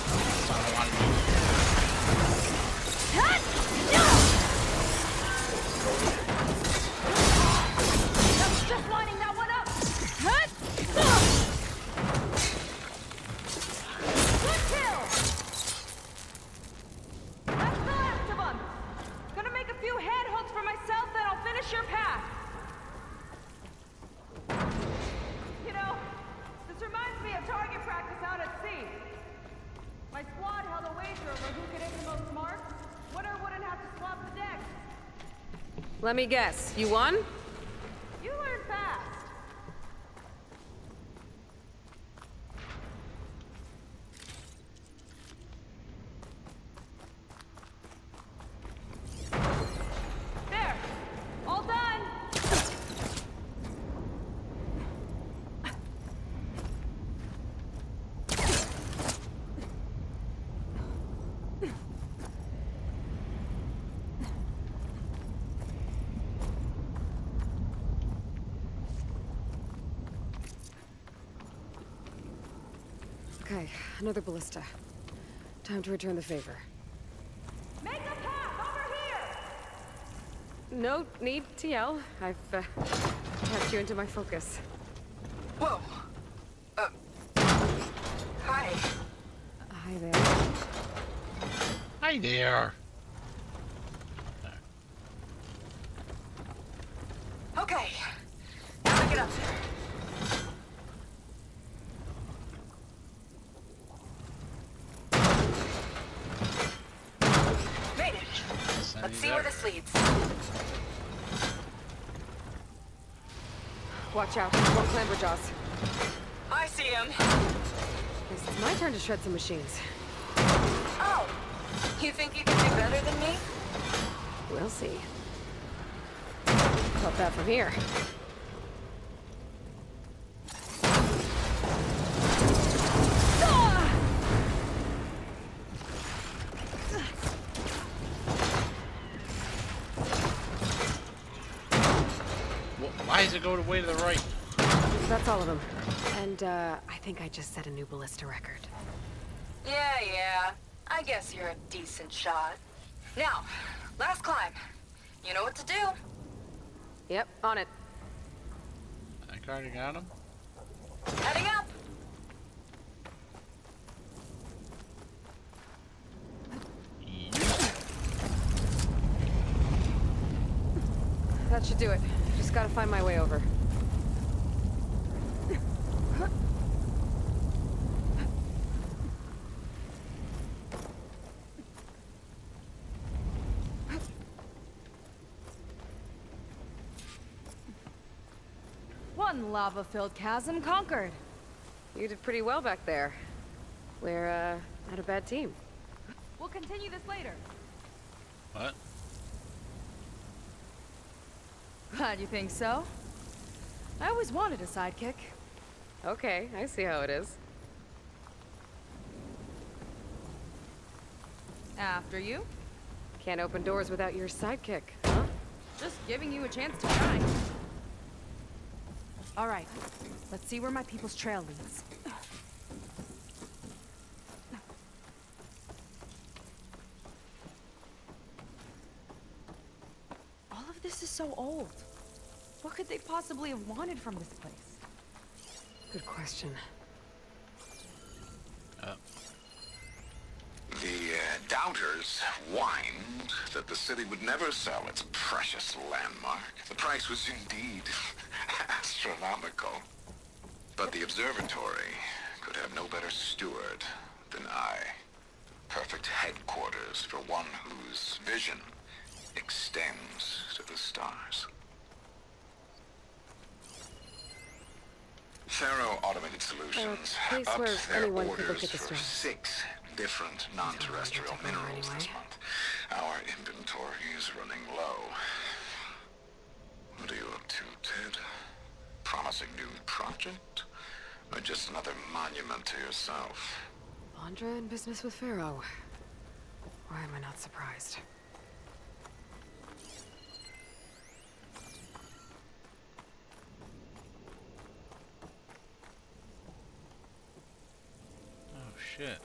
That's all I wanted to do. That's just lining that one up! Good kill! That's the last of them! Gonna make a few handholds for myself, then I'll finish your path. You know, this reminds me of target practice out at sea. My squad held a wager over who could hit the most marks. Winner wouldn't have to swap the decks. Let me guess. You won? You learn fast. There. All done. Okay, another ballista. Time to return the favor. Make a path over here! No need to yell. I've tapped you into my focus. Whoa. Hi. Hi there. Hi there. Okay. Now to get up there. Made it. Let's see where this leads. Watch out, more clamberjaws. I see him. Guess it's my turn to shred some machines. Oh. You think you can do better than me? We'll see. About that from here. Why does it go way to the right? That's all of them. And, I think I just set a new ballista record. Yeah. I guess you're a decent shot. Now, last climb. You know what to do. Yep, on it. I already got him. Heading up. That should do it. Just gotta find my way over. One lava-filled chasm conquered. You did pretty well back there. We're, not a bad team. We'll continue this later. What? Glad you think so. I always wanted a sidekick. Okay, I see how it is. After you. Can't open doors without your sidekick, huh? Just giving you a chance to shine. All right, let's see where my people's trail leads. All of this is so old. What could they possibly have wanted from this place? Good question. The doubters whined that the city would never sell its precious landmark. The price was indeed astronomical. But the observatory could have no better steward than I. Perfect headquarters for one whose vision extends to the stars. Faro Automated Solutions place upped where their anyone could look orders at this for job. 6 different non-terrestrial Anyway. minerals this month. Our inventory is running low. What are you up to, Ted? Promising new project? Or just another monument to yourself? Andra in business with Pharaoh. Why am I not surprised? Oh shit.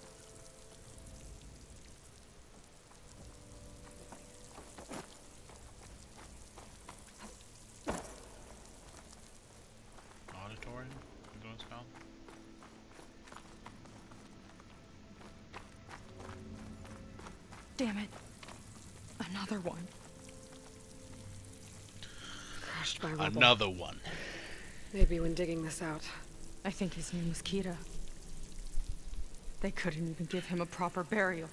Auditorium? Is what it's called? Damn it. Another one. Crushed by rubble. Another one. Maybe when digging this out. I think his name was Kira. They couldn't even give him a proper burial.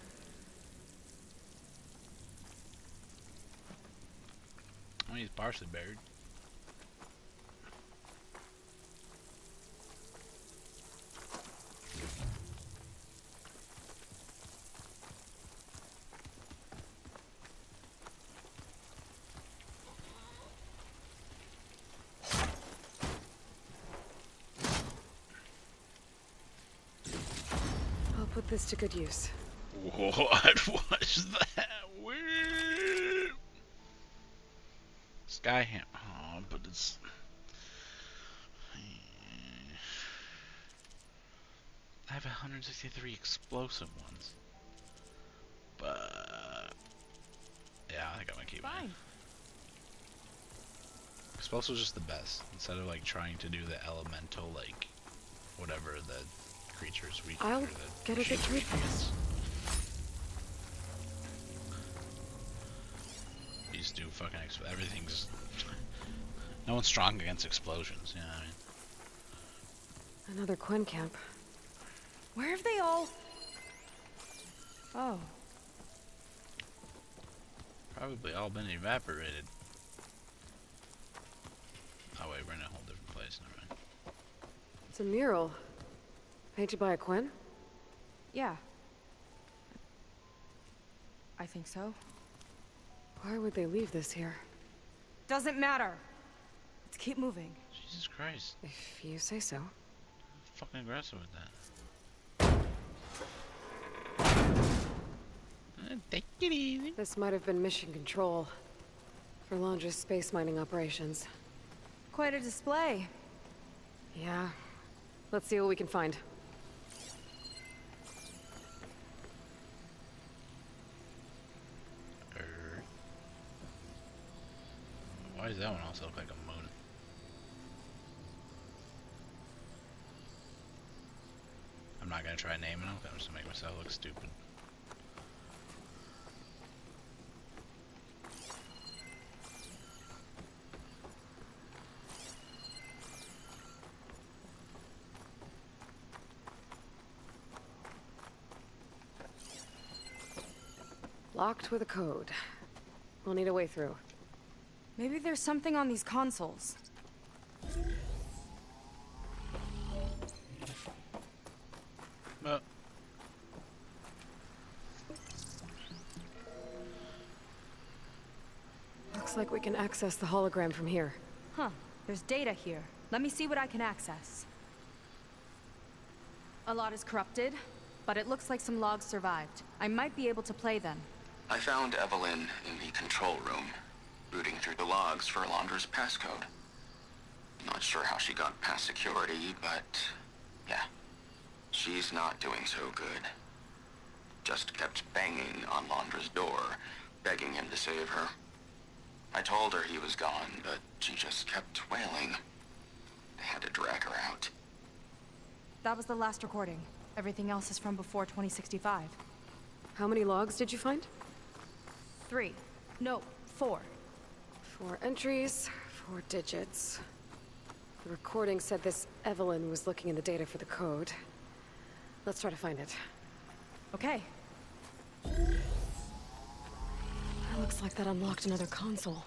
I mean, he's partially buried. I'll put this to good use. What was that? Weird. Skyham. Oh, but it's. I have 163 explosive ones. But yeah, I think I'm gonna keep mine. Fine. Explosive's just the best. Instead of like trying to do the elemental, like whatever the creature's weak. I'll or the get a machine's victory weakness. These do fucking everything's. No one's strong against explosions. You know what I mean? Another Quinn camp. Where have they all... Oh. Probably all been evaporated. Oh wait, we're in a whole different place. Never mind. It's a mural. Painted by a Quinn? Yeah. I think so. Why would they leave this here? Doesn't matter. Let's keep moving. Jesus Christ. If you say so. Fucking aggressive with that. Take it easy. This might have been mission control for Londra's space mining operations. Quite a display. Yeah. Let's see what we can find. Why does that one also look like a moon? I'm not gonna try naming them. I'm just gonna make myself look stupid. Locked with a code. We'll need a way through. Maybe there's something on these consoles. Well, Looks like we can access the hologram from here. Huh. There's data here. Let me see what I can access. A lot is corrupted, but it looks like some logs survived. I might be able to play them. I found Evelyn in the control room, rooting through the logs for Alondra's passcode. Not sure how she got past security, but yeah, she's not doing so good. Just kept banging on Londra's door, begging him to save her. I told her he was gone, but she just kept wailing. They had to drag her out. That was the last recording. Everything else is from before 2065. How many logs did you find? 3. No, 4. 4 entries, 4 digits. The recording said this Evelyn was looking in the data for the code. Let's try to find it. Okay. It looks like that unlocked another console.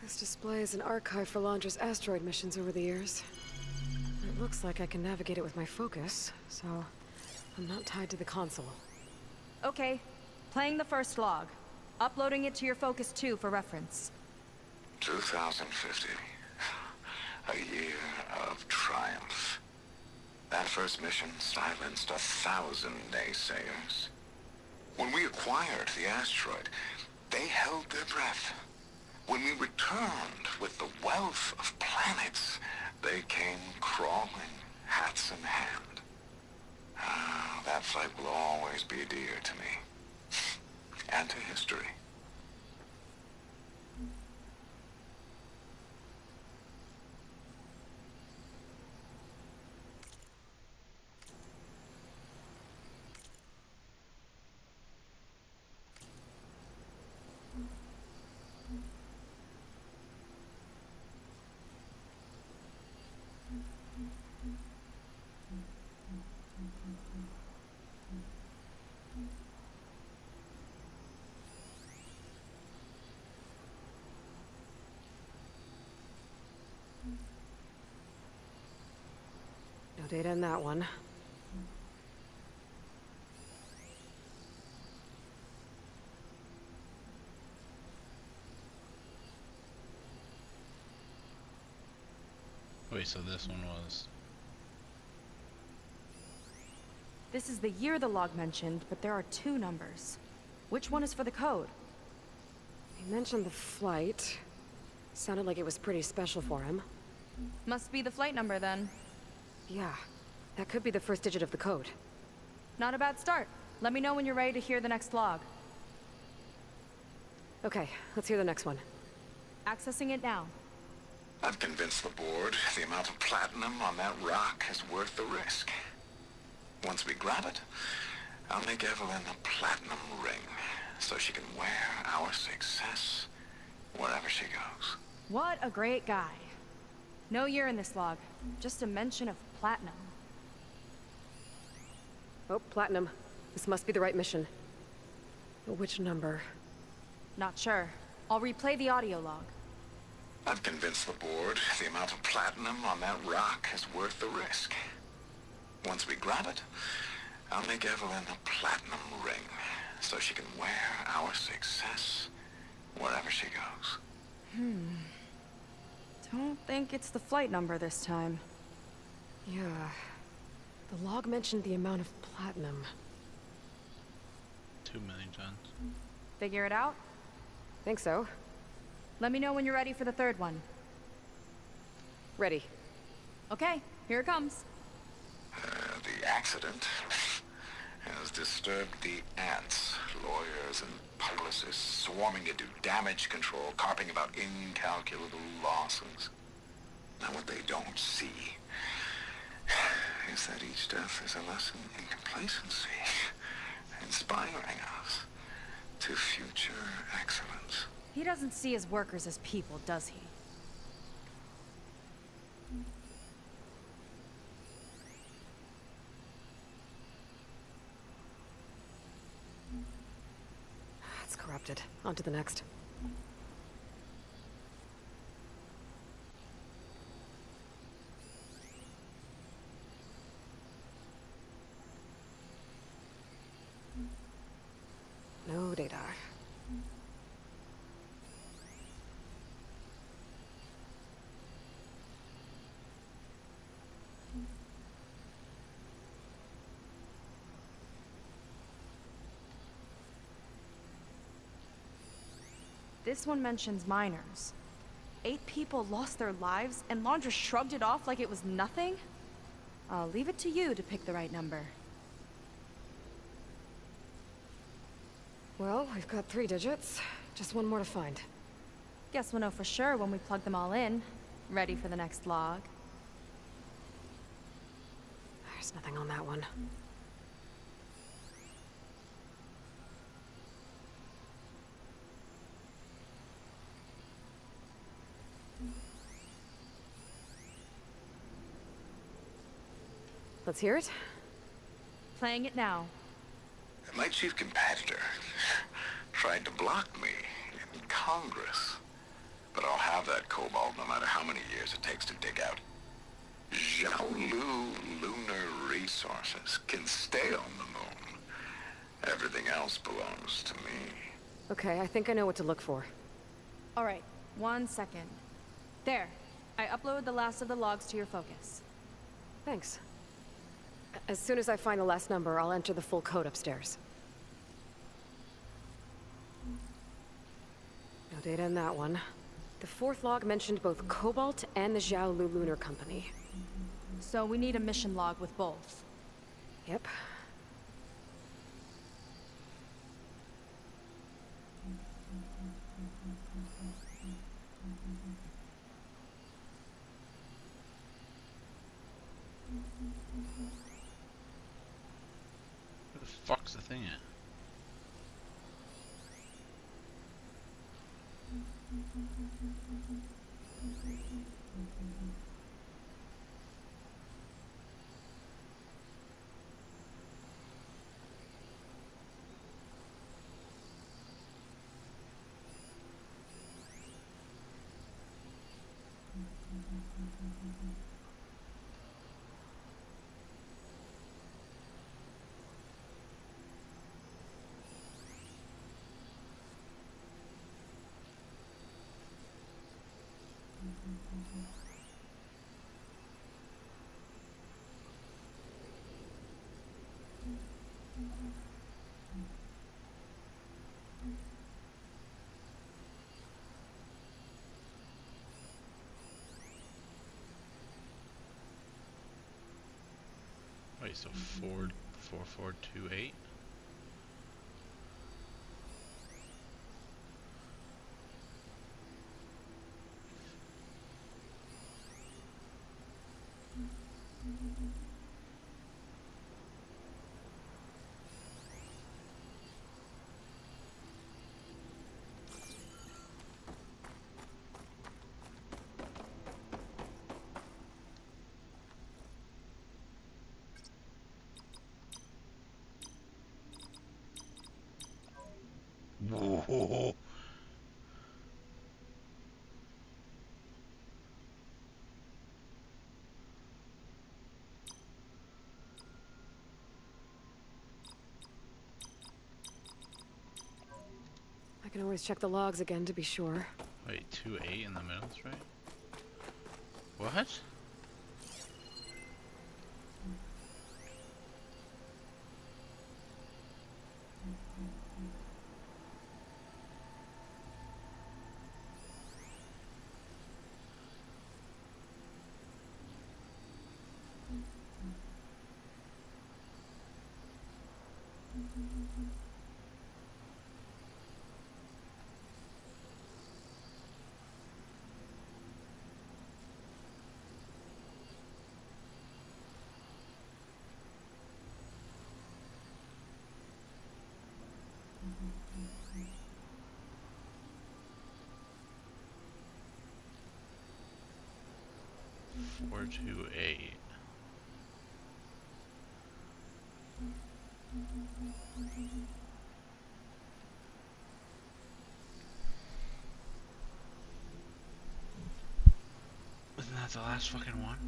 This displays an archive for Londra's asteroid missions over the years. It looks like I can navigate it with my focus, so I'm not tied to the console. Okay. Playing the first log. Uploading it to your Focus 2 for reference. 2050. A year of triumph. That first mission silenced 1,000 naysayers. When we acquired the asteroid, they held their breath. When we returned with the wealth of planets, they came crawling, hats in hand. Ah, that fight will always be dear to me. And to history. No data in that one. wait, so this one was... This is the year the log mentioned, but there are 2 numbers. Which one is for the code? He mentioned the flight. Sounded like it was pretty special for him. Must be the flight number then. Yeah, that could be the first digit of the code. Not a bad start. Let me know when you're ready to hear the next log. Okay, let's hear the next one. Accessing it now. I've convinced the board the amount of platinum on that rock is worth the risk. Once we grab it, I'll make Evelyn a platinum ring, so she can wear our success wherever she goes. What a great guy. No year in this log, just a mention of platinum. Oh, platinum. This must be the right mission. But which number? Not sure. I'll replay the audio log. I've convinced the board the amount of platinum on that rock is worth the risk. Once we grab it, I'll make Evelyn a platinum ring, so she can wear our success wherever she goes. Don't think it's the flight number this time. Yeah. The log mentioned the amount of platinum. 2 million tons. Figure it out? Think so. Let me know when you're ready for the third one. Ready. Okay, here it comes. The accident has disturbed the ants, lawyers and publicists swarming to do damage control, carping about incalculable losses. Now what they don't see is that each death is a lesson in complacency, inspiring us to future excellence. He doesn't see his workers as people, does he? It's corrupted. On to the next. No data. This one mentions miners. 8 people lost their lives, and Laundra shrugged it off like it was nothing? I'll leave it to you to pick the right number. Well, we've got 3 digits. Just one more to find. Guess we'll know for sure when we plug them all in. Ready for the next log. There's nothing on that one. Let's hear it. Playing it now. My chief competitor tried to block me in Congress. But I'll have that cobalt no matter how many years it takes to dig out. Jiaolu lunar resources can stay on the moon. Everything else belongs to me. Okay, I think I know what to look for. Alright, 1 second. There. I uploaded the last of the logs to your focus. Thanks. As soon as I find the last number, I'll enter the full code upstairs. No data in that one. The 4th log mentioned both Cobalt and the Jiaolu Lunar Company. So we need a mission log with both. Yep. Where the fuck's the thing at? Wait, so 4428? Whoa. I can always check the logs again to be sure. Wait, 28 in the middle is right? What? Four, two, eight. Isn't that the last fucking one?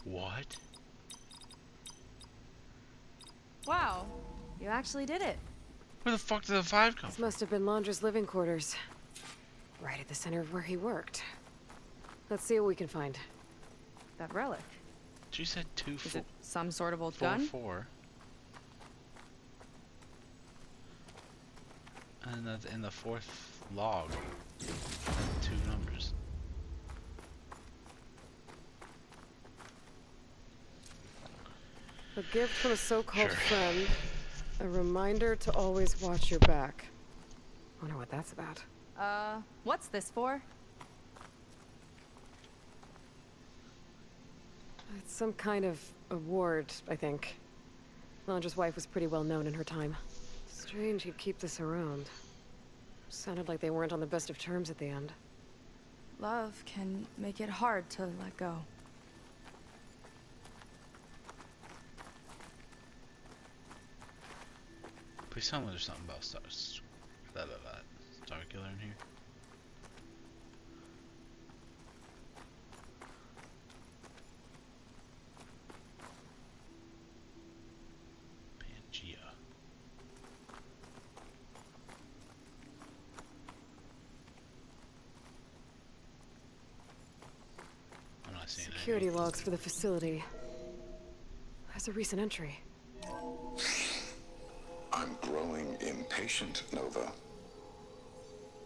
What? Wow, you actually did it. Where the fuck did the 5 come This from? must have been Londra's living quarters. Right at the center of where he worked. Let's see what we can find. That relic. She said 2, Is 4, it some sort of old 4, gun? 4. And that's in the 4th log. 2 numbers. A gift from a so-called Sure. friend. A reminder to always watch your back. Wonder what that's about. What's this for? It's some kind of award, I think. Londra's wife was pretty well known in her time. Strange he'd keep this around. Sounded like they weren't on the best of terms at the end. Love can make it hard to let go. Please tell me there's something about Starkiller in here. Pangea. I'm not seeing Security logs for the facility. There's a recent entry. I'm growing impatient, Nova.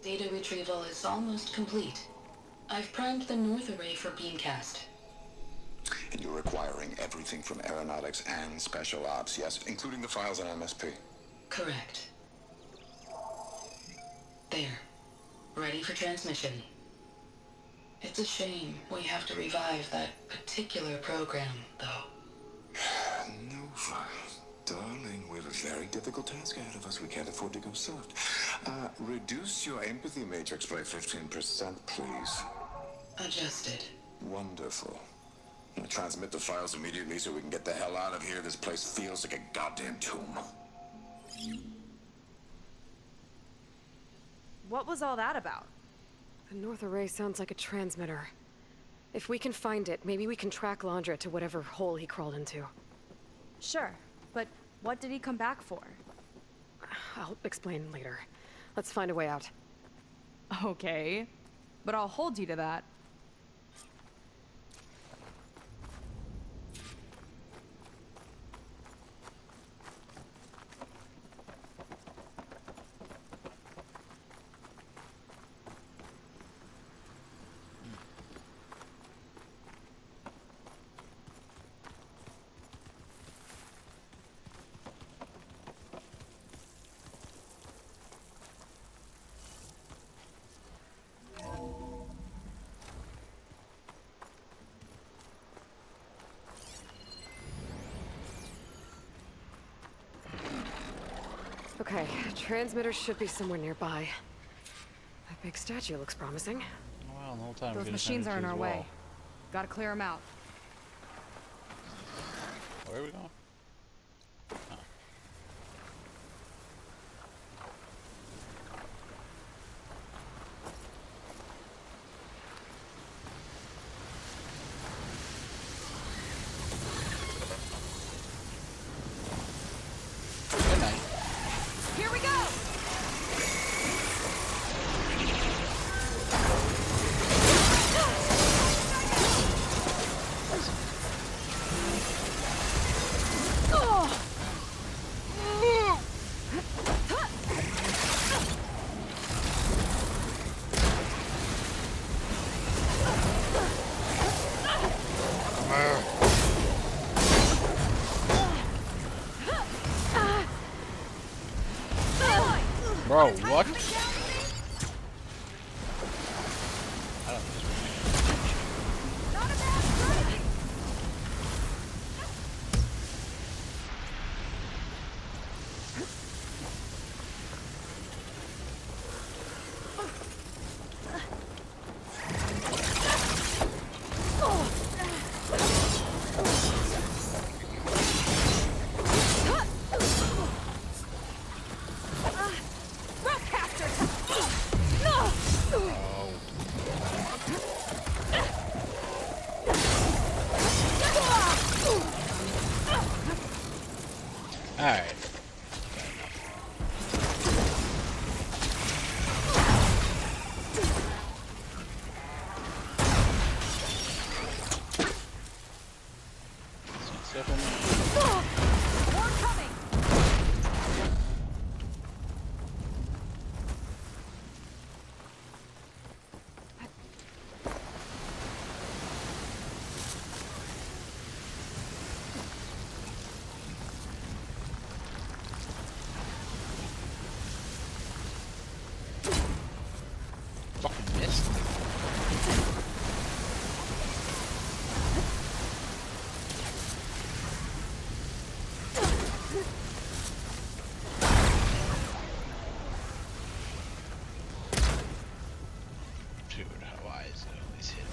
Data retrieval is almost complete. I've primed the north array for beamcast. And you're acquiring everything from aeronautics and special ops, yes, including the files on MSP. Correct. There. Ready for transmission. It's a shame we have to revive that particular program, though. Nova, darling, we have a very difficult task ahead of us. We can't afford to go soft. Reduce your empathy matrix by 15%, please. Adjusted. Wonderful. I'll transmit the files immediately so we can get the hell out of here. This place feels like a goddamn tomb. What was all that about? The north array sounds like a transmitter. If we can find it, maybe we can track Landra to whatever hole he crawled into. Sure, but what did he come back for? I'll explain later. Let's find a way out. Okay, but I'll hold you to that. Okay, transmitter should be somewhere nearby. That big statue looks promising. Well, the whole time Those we're machines are in our way. wall. Gotta clear them out. Where are we going? Oh. Good night. Here we go! Bro, what? I don't Alright. More coming! Fucking missed. Dude, why is it always hitting?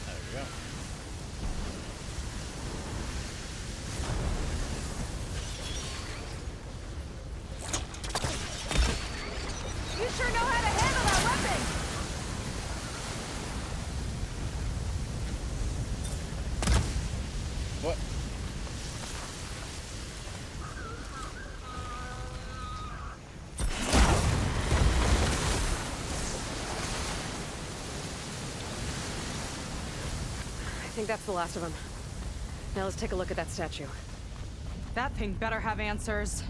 There we go. You sure know how to handle that weapon! What? I think that's the last of them. Now let's take a look at that statue. That thing better have answers.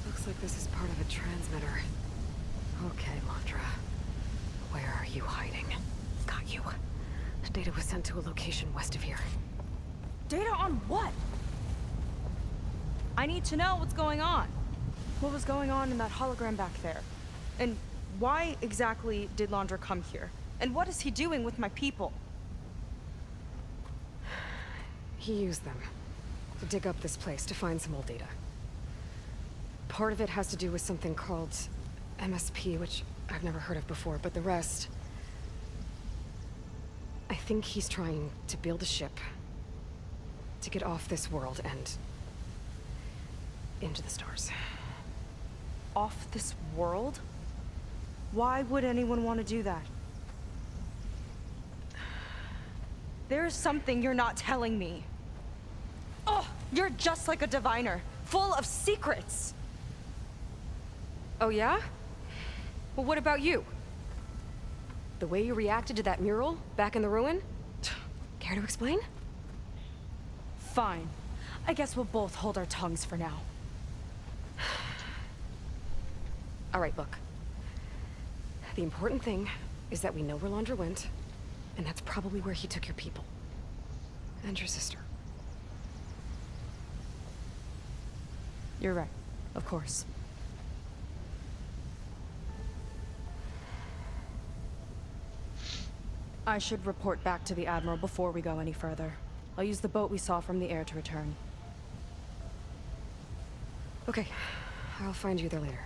Looks like this is part of a transmitter. Okay, Landra. Where are you hiding? Got you. Data was sent to a location west of here. Data on what? I need to know what's going on. What was going on in that hologram back there? And why exactly did Landra come here? And what is he doing with my people? He used them to dig up this place to find some old data. Part of it has to do with something called MSP, which I've never heard of before, but the rest... I think he's trying to build a ship to get off this world and into the stars. Off this world? Why would anyone want to do that? There's something you're not telling me. Oh, you're just like a diviner, full of secrets. Oh yeah? Well, what about you? The way you reacted to that mural back in the ruin? Care to explain? Fine. I guess we'll both hold our tongues for now. All right, look. The important thing is that we know where Laundra went, and that's probably where he took your people. And your sister. You're right. Of course. I should report back to the Admiral before we go any further. I'll use the boat we saw from the air to return. Okay. I'll find you there later.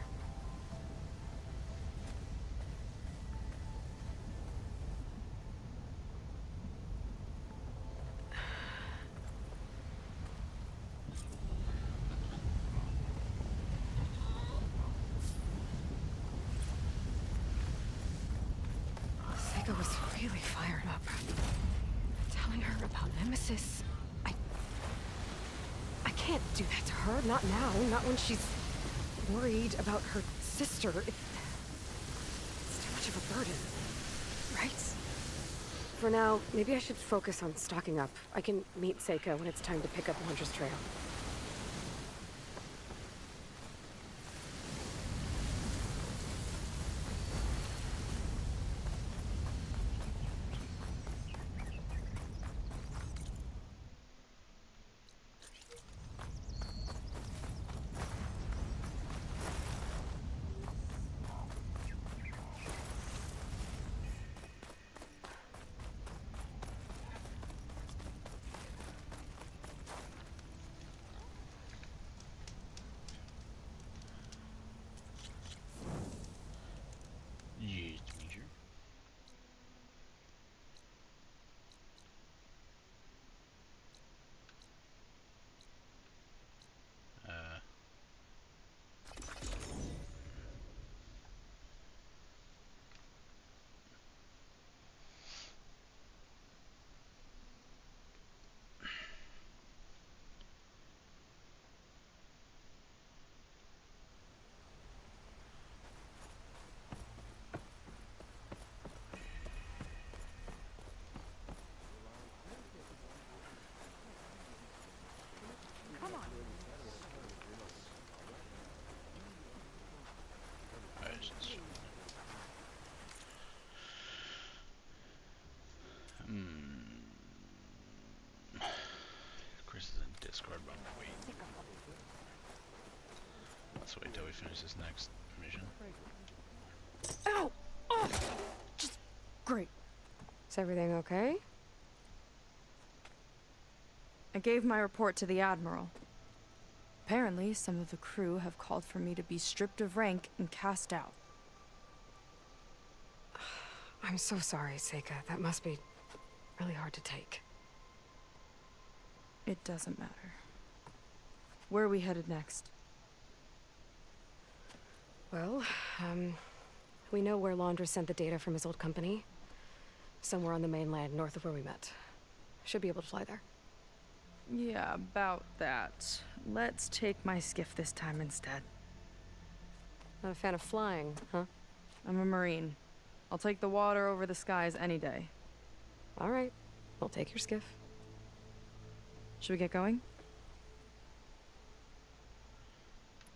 Seika was really fired up. Telling her about Nemesis. I can't do that to her. Not now. Not when she's worried about her sister. It's too much of a burden. Right? For now, maybe I should focus on stocking up. I can meet Seika when it's time to pick up Laundra's trail. Chris is in Discord, but I'm gonna wait. Let's wait till we finish this next mission. Ow! Oh! Just great. Is everything okay? I gave my report to the Admiral. Apparently, some of the crew have called for me to be stripped of rank and cast out. I'm so sorry, Seika. That must be really hard to take. It doesn't matter. Where are we headed next? Well, we know where Laundra sent the data from his old company. Somewhere on the mainland, north of where we met. Should be able to fly there. Yeah, about that. Let's take my skiff this time instead. Not a fan of flying, huh? I'm a Marine. I'll take the water over the skies any day. All right. We'll take your skiff. Should we get going?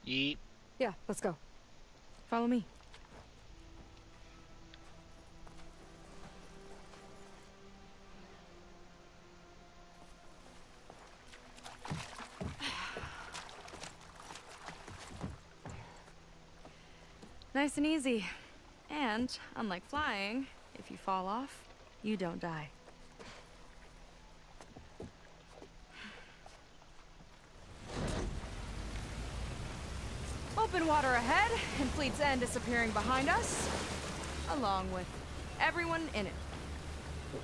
Yeet. Yeah, let's go. Follow me. Nice and easy. And, unlike flying, if you fall off, you don't die. Open water ahead, and Fleet's End disappearing behind us, along with everyone in it.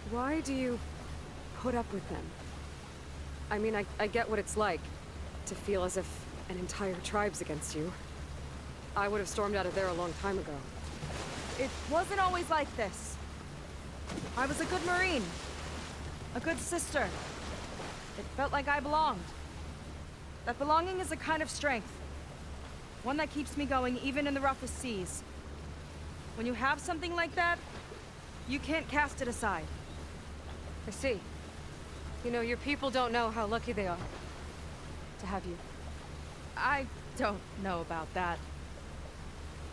Why do you put up with them? I mean, I get what it's like to feel as if an entire tribe's against you. I would have stormed out of there a long time ago. It wasn't always like this. I was a good Marine. A good sister. It felt like I belonged. That belonging is a kind of strength. One that keeps me going even in the roughest seas. When you have something like that, you can't cast it aside. I see. You know, your people don't know how lucky they are to have you. I don't know about that.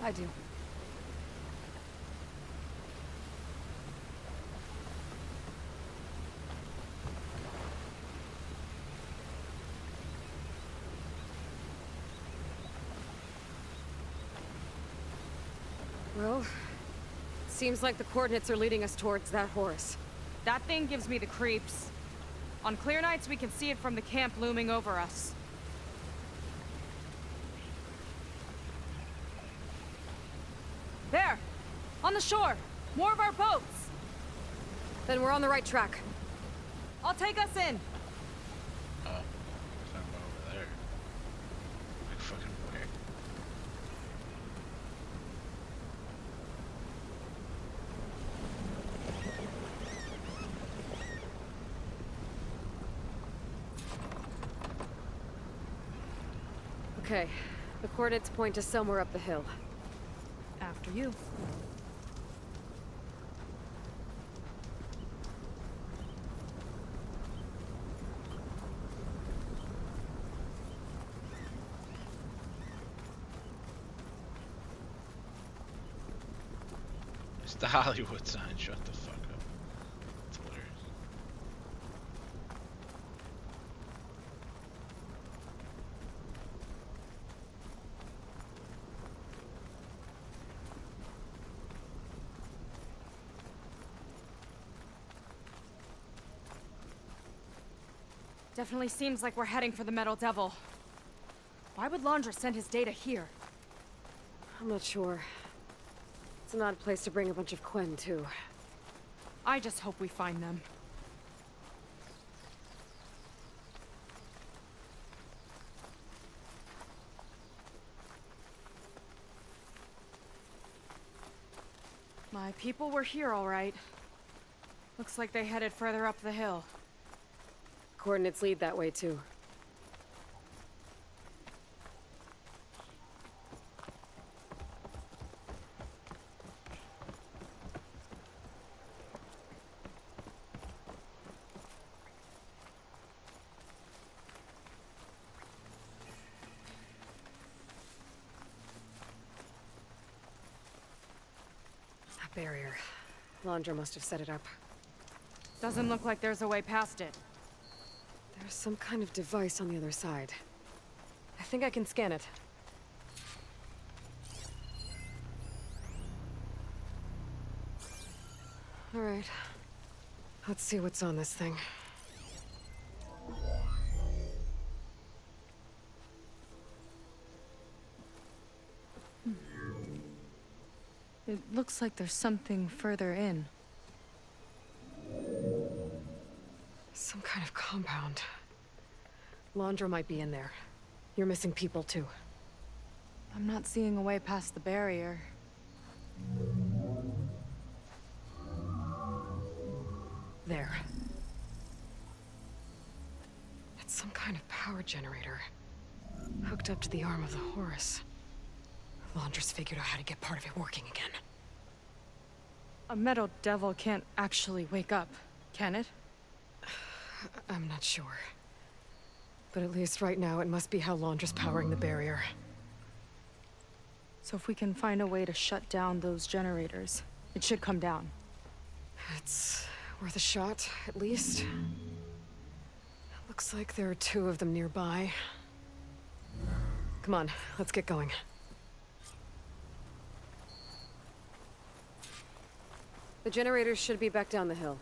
I do. Well, seems like the coordinates are leading us towards that Horus. That thing gives me the creeps. On clear nights, we can see it from the camp looming over us. There! On the shore! More of our boats! Then we're on the right track. I'll take us in! Oh, something over there. Like fucking where? Okay, the coordinates point to somewhere up the hill. After you. It's the Hollywood sign. Shut the fuck up. It's hilarious. Definitely seems like we're heading for the Metal Devil. Why would Laundra send his data here? I'm not sure. It's an odd place to bring a bunch of Quen, too. I just hope we find them. My people were here, all right. Looks like they headed further up the hill. Coordinates lead that way, too. That barrier. Laundra must have set it up. Doesn't look like there's a way past it. There's some kind of device on the other side. I think I can scan it. All right. Let's see what's on this thing. It looks like there's something further in. Some kind of compound. Laundra might be in there. You're missing people, too. I'm not seeing a way past the barrier. There. It's some kind of power generator. Hooked up to the arm of the Horus. Laundra's figured out how to get part of it working again. A Metal Devil can't actually wake up, can it? I'm not sure. But at least right now, it must be how Laundra's powering the barrier. So if we can find a way to shut down those generators, it should come down. It's worth a shot, at least. Looks like there are 2 of them nearby. Come on, let's get going. The generators should be back down the hill.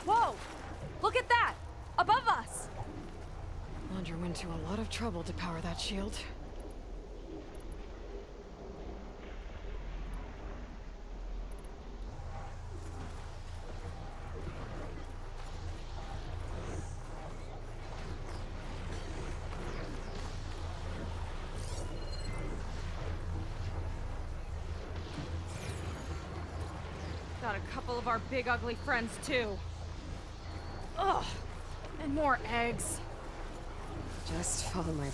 Whoa! Look at that! Above us! went to a lot of trouble to power that shield. Got a couple of our big ugly friends too. Ugh, and more eggs. Just follow my lead.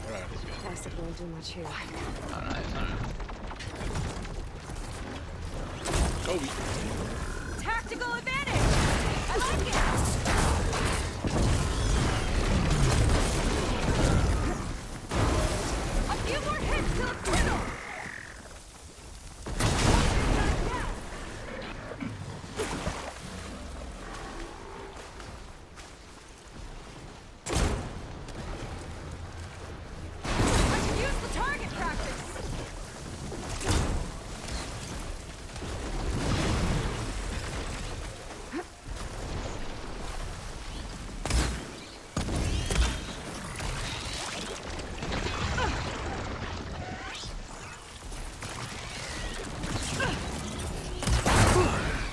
Alright, he's good. Acid won't do much here. Alright, alright. Kobe. Tactical advantage! I like it! A few more hits till it's middle! I can use the target practice!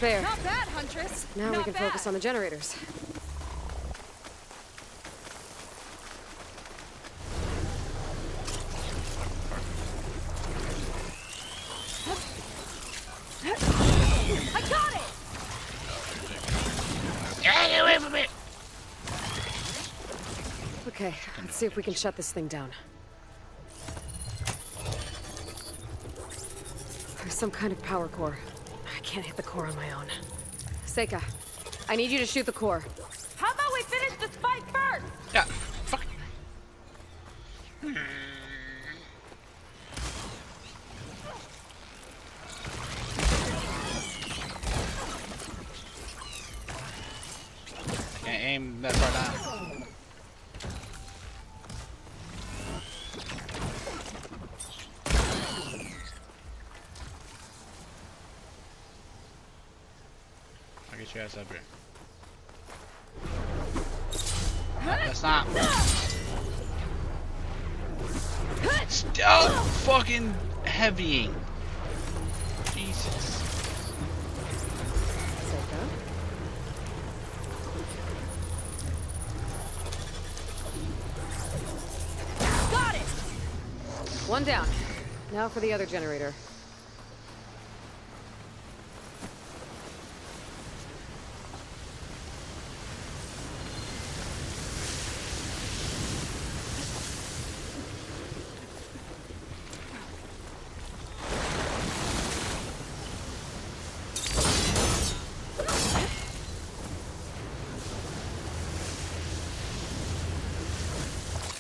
There. Not bad, Huntress. Now we Not can bad. focus on the generators. I got it! Get away from me! Okay, let's see if we can shut this thing down. There's some kind of power core. I can't hit the core on my own. Seika, I need you to shoot the core. How about we finish this fight first? Yeah, fuck. I can't aim that far down. I'll get your ass up here. No, that's not. Stop fucking heavying. Jesus. Seika? Got it! One down. Now for the other generator.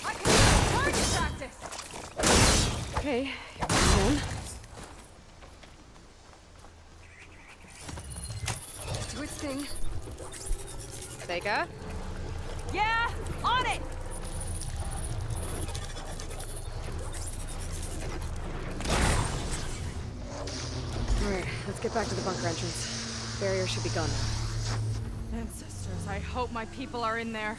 I can use target practice! Okay, here we go. Do its thing. Seika? Yeah, on it! Alright, let's get back to the bunker entrance. Barrier should be gone now. Ancestors, I hope my people are in there.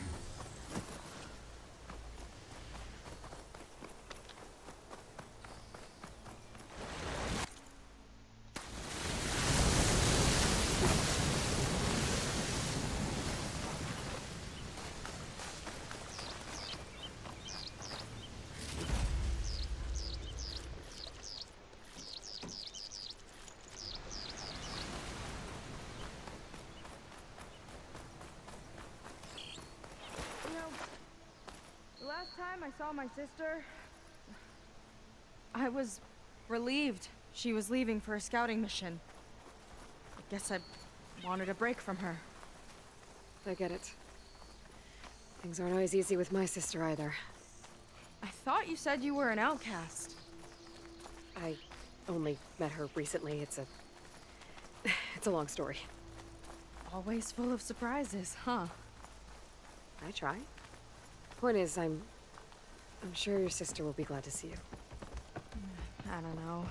You know, the last time I saw my sister, I was relieved she was leaving for a scouting mission. I guess I wanted a break from her. I get it. Things aren't always easy with my sister either. I thought you said you were an outcast. I only met her recently. It's a long story. Always full of surprises, huh? I try. Point is, I'm sure your sister will be glad to see you. I don't know.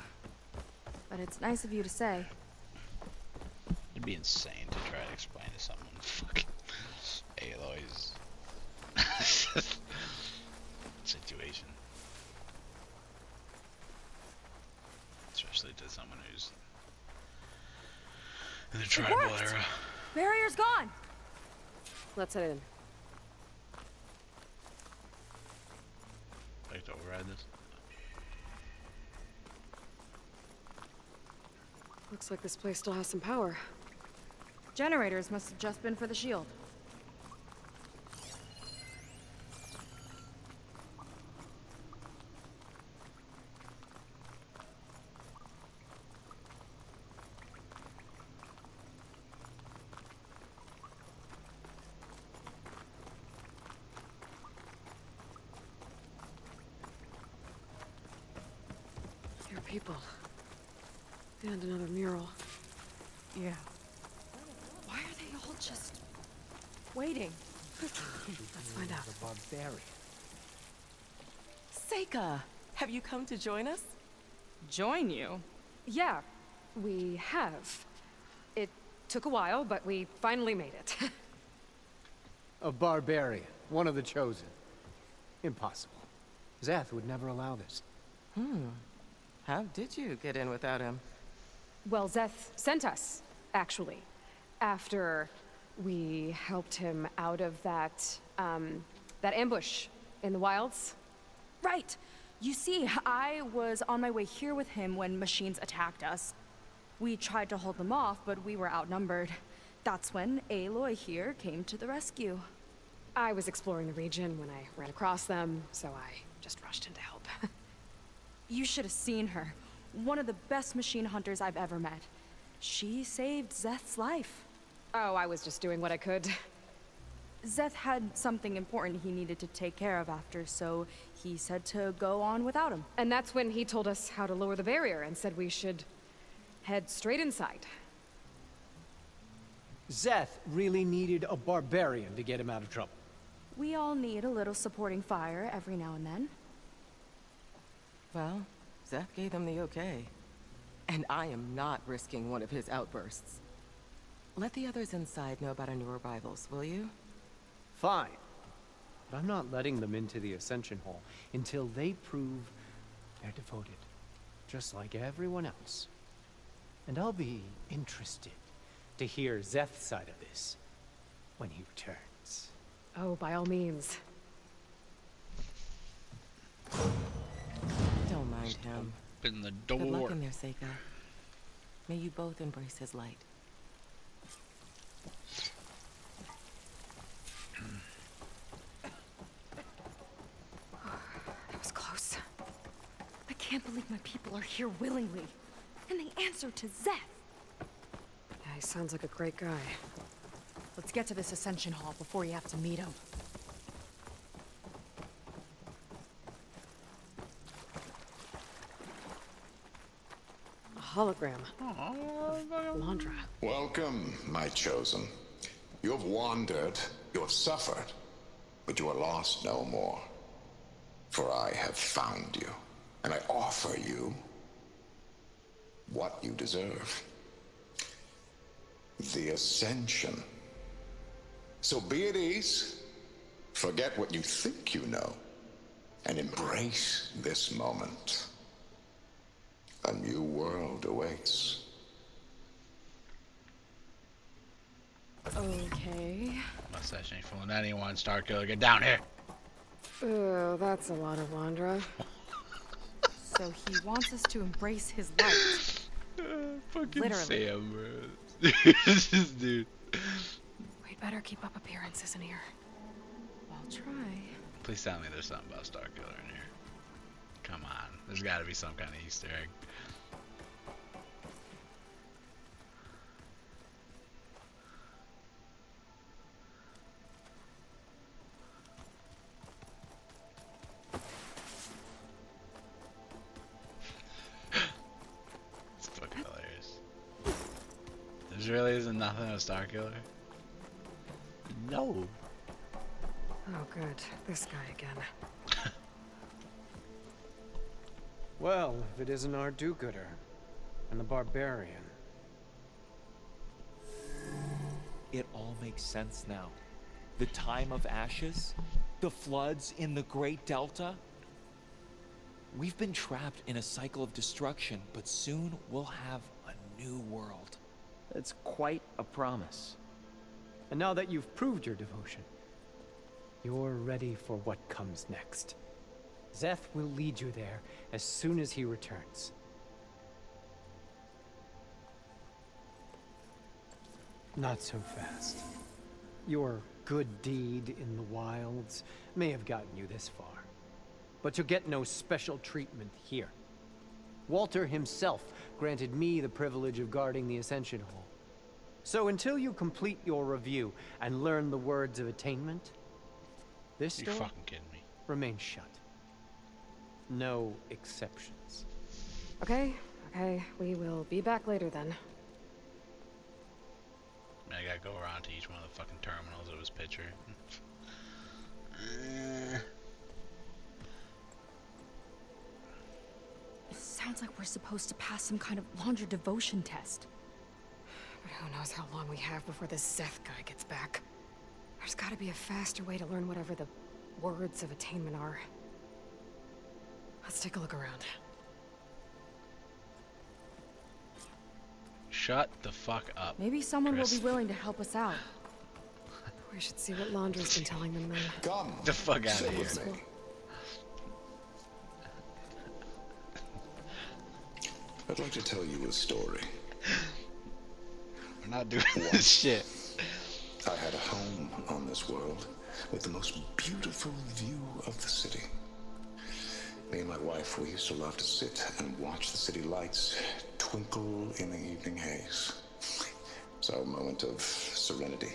but it's nice of you to say. It'd be insane to try to explain to someone fucking Aloy's situation. Especially to someone who's in the tribal era. Barrier's gone! Let's head in. Like to override this? Looks like this place still has some power. Generators must have just been for the shield. There are people. And another mural. Yeah. Why are they all just waiting? Let's find out. The barbarian. Seika, have you come to join us? Join you? Yeah, we have. It took a while, but we finally made it. A barbarian. One of the chosen. Impossible. Zeth would never allow this. How did you get in without him? Well, Zeth sent us, actually. After we helped him out of that ambush in the wilds. Right! You see, I was on my way here with him when machines attacked us. We tried to hold them off, but we were outnumbered. That's when Aloy here came to the rescue. I was exploring the region when I ran across them, so I just rushed in to help. You should have seen her. One of the best machine hunters I've ever met. She saved Zeth's life. Oh, I was just doing what I could. Zeth had something important he needed to take care of after, so he said to go on without him. And that's when he told us how to lower the barrier and said we should head straight inside. Zeth really needed a barbarian to get him out of trouble. We all need a little supporting fire every now and then. Well, Zeth gave them the okay. And I am not risking one of his outbursts. Let the others inside know about our new arrivals, will you? Fine. But I'm not letting them into the Ascension Hall until they prove they're devoted. Just like everyone else. And I'll be interested to hear Zeth's side of this when he returns. Oh, by all means. Don't mind him. Open the door. Good luck in there, Seika. May you both embrace his light. That was close. I can't believe my people are here willingly. And they answered to Zeth. Yeah, he sounds like a great guy. Let's get to this Ascension Hall before you have to meet him. A hologram. Landra. Welcome, my chosen. You have wandered, you have suffered, but you are lost no more. For I have found you, and I offer you what you deserve. The Ascension. So be at ease, forget what you think you know, and embrace this moment. A new world awaits. Okay. Mustache ain't fooling anyone. Starkiller, get down here. Oh, that's a lot of Landra. So he wants us to embrace his light. Fucking Literally. Sam, bro. This dude. We'd better keep up appearances in here. I'll try. Please tell me there's something about Starkiller in here. Come on. There's gotta be some kind of Easter egg. It's fucking hilarious. There really isn't nothing of Starkiller? No. Oh, good. This guy again. Well, if it isn't our do-gooder. and the barbarian. It all makes sense now. The time of ashes, the floods in the Great Delta. We've been trapped in a cycle of destruction, but soon we'll have a new world. That's quite a promise. And now that you've proved your devotion, you're ready for what comes next. Zeth will lead you there as soon as he returns. Not so fast. Your good deed in the wilds may have gotten you this far, but you'll get no special treatment here. Walter himself granted me the privilege of guarding the Ascension Hall. So until you complete your review and learn the words of attainment, this door fucking kidding me. remains shut. No exceptions. Okay, we will be back later then. I gotta go around to each one of the fucking terminals of his picture. It sounds like we're supposed to pass some kind of laundry devotion test. But who knows how long we have before this Zeth guy gets back. There's gotta be a faster way to learn whatever the words of attainment are. Let's take a look around. Shut the fuck up. Maybe someone Chris. will be willing to help us out. We should see what Laundry's been telling them then. Come. Get the fuck out of here. Cool. I'd like to tell you a story. We're not doing this shit. I had a home on this world with the most beautiful view of the city. Me and my wife, we used to love to sit and watch the city lights twinkle in the evening haze. It's our moment of serenity.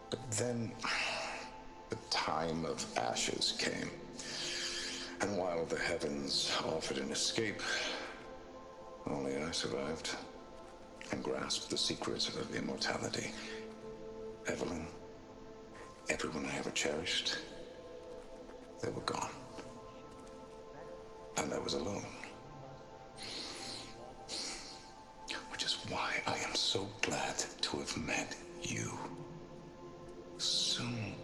But then the time of ashes came. And while the heavens offered an escape, only I survived and grasped the secrets of immortality. Evelyn, everyone I ever cherished, they were gone. And I was alone. Which is why I am so glad to have met you. Soon,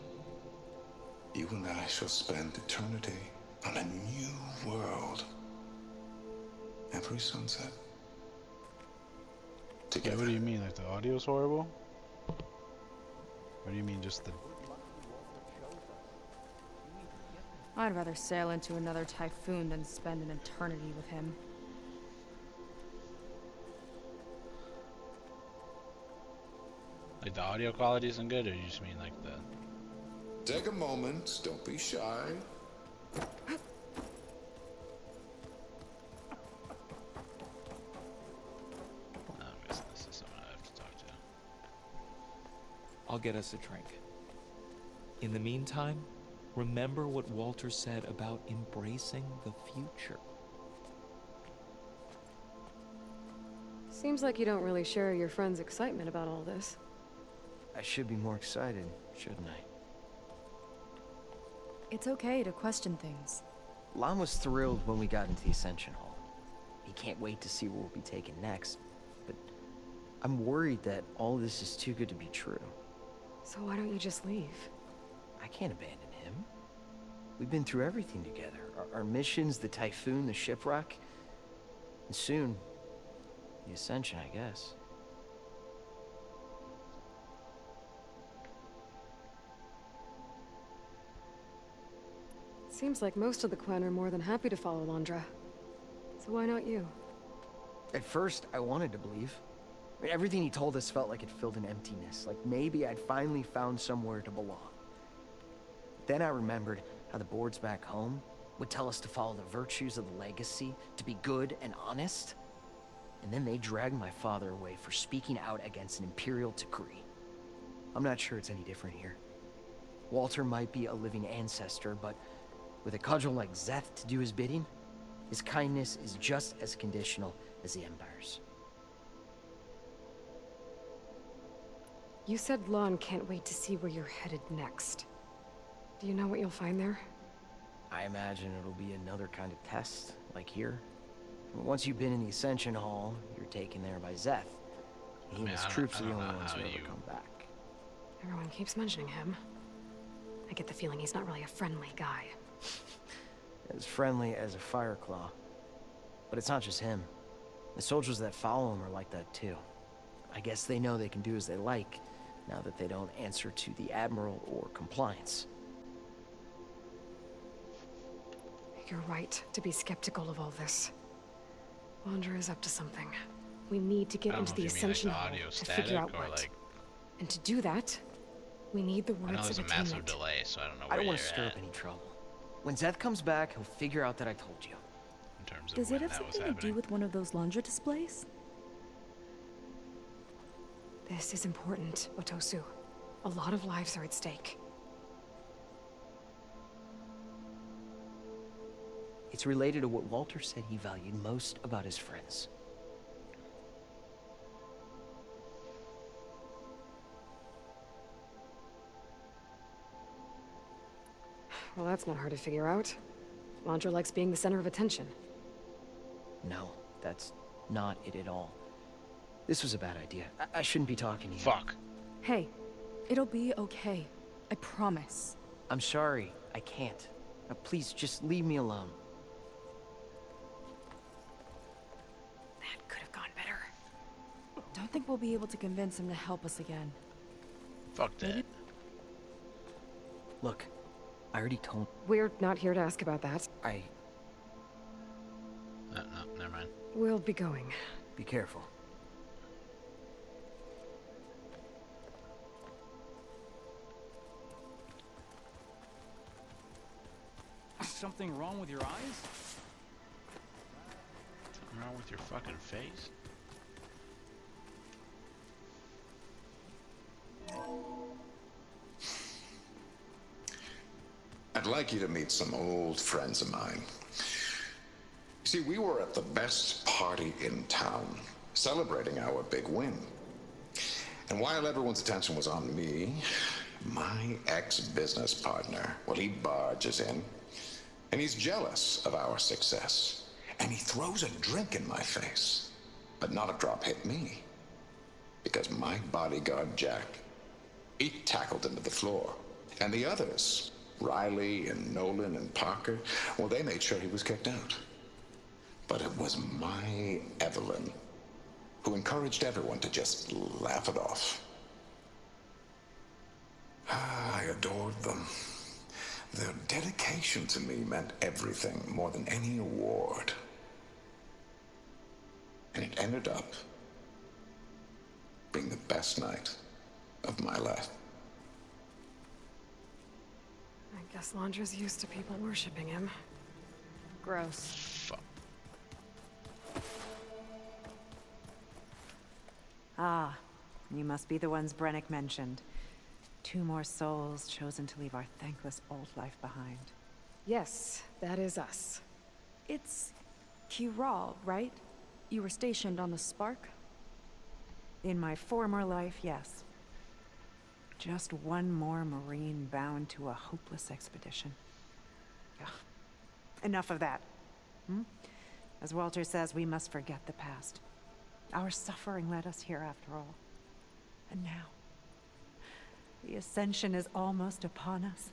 you and I shall spend eternity on a new world. Every sunset. Wait, Together. what do you mean? Like the audio's horrible? What do you mean, just the... I'd rather sail into another typhoon than spend an eternity with him. Like the audio quality isn't good, or you just mean like the... Take a moment, don't be shy. I'm guessing this is someone I have to talk to. I'll get us a drink. In the meantime, remember what Walter said about embracing the future. Seems like you don't really share your friend's excitement about all this. I should be more excited, shouldn't I? It's okay to question things. Lon was thrilled when we got into the Ascension Hall. He can't wait to see where we'll be taken next, but I'm worried that all this is too good to be true. So why don't you just leave? I can't abandon him. We've been through everything together. Our missions, the typhoon, the shipwreck, and soon, the Ascension, I guess. Seems like most of the Quen are more than happy to follow Landra. So why not you? At first, I wanted to believe. I mean, everything he told us felt like it filled an emptiness, like maybe I'd finally found somewhere to belong. Then I remembered how the boards back home would tell us to follow the virtues of the legacy, to be good and honest. And then they dragged my father away for speaking out against an imperial decree. I'm not sure it's any different here. Walter might be a living ancestor, but with a cudgel like Zeth to do his bidding, his kindness is just as conditional as the Empire's. You said Lon can't wait to see where you're headed next. Do you know what you'll find there? I imagine it'll be another kind of test, like here. Once you've been in the Ascension Hall, you're taken there by Zeth. He and his troops are the only ones who ever come back. Everyone keeps mentioning him. I get the feeling he's not really a friendly guy. As friendly as a Fireclaw. But it's not just him. The soldiers that follow him are like that too. I guess they know they can do as they like, now that they don't answer to the Admiral or Compliance. You're right to be skeptical of all this. Wander is up to something. We need to get into the Ascension Hall to figure out what. And to do that, we need the words I know there's of a massive attainment. delay, so I don't know where I don't want to you're stir at up any trouble. When Zeth comes back, he'll figure out that I told you. in terms of Does when it have that was something to happening. do with one of those laundry displays? This is important, Otosu. A lot of lives are at stake. It's related to what Walter said he valued most about his friends. Well, that's not hard to figure out. Wander likes being the center of attention. No, that's not it at all. This was a bad idea. I shouldn't be talking to you. Fuck. Hey, it'll be okay. I promise. I'm sorry, I can't. Please, just leave me alone. That could have gone better. Don't think we'll be able to convince him to help us again. Fuck that. Look, I already told... We're not here to ask about that. No, never mind. We'll be going. Be careful. Something wrong with your eyes? Something wrong with your fucking face? I'd like you to meet some old friends of mine. You see, we were at the best party in town, celebrating our big win. And while everyone's attention was on me, my ex-business partner, well, he barges in, and he's jealous of our success. And he throws a drink in my face. But not a drop hit me. Because my bodyguard, Jack, he tackled him to the floor. And the others, Riley and Nolan and Parker, well, they made sure he was kicked out. But it was my Evelyn who encouraged everyone to just laugh it off. I adored them. Their dedication to me meant everything, more than any award. And it ended up being the best night of my life. I guess Londra's used to people worshipping him. Gross. Fuck. Ah, you must be the ones Brennick mentioned. 2 more souls chosen to leave our thankless old life behind. Yes, that is us. It's Kiral, right? You were stationed on the Spark? In my former life, yes. Just one more Marine bound to a hopeless expedition. Ugh. Enough of that. As Walter says, we must forget the past. Our suffering led us here after all. And now, the Ascension is almost upon us.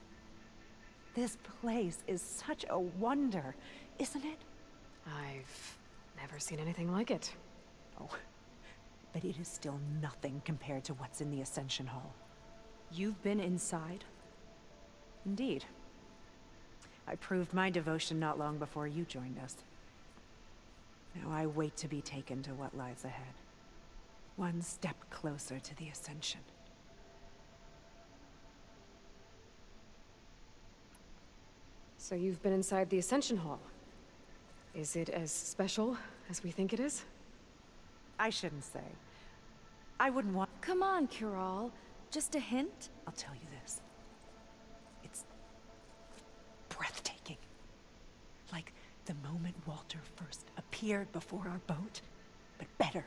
This place is such a wonder, isn't it? I've never seen anything like it. Oh, but it is still nothing compared to what's in the Ascension Hall. You've been inside? Indeed. I proved my devotion not long before you joined us. Now I wait to be taken to what lies ahead. One step closer to the Ascension. So you've been inside the Ascension Hall. Is it as special as we think it is? I shouldn't say. I wouldn't want... Come on, Kiral. Just a hint? I'll tell you this. It's breathtaking. Like the moment Walter first appeared before our boat, but better.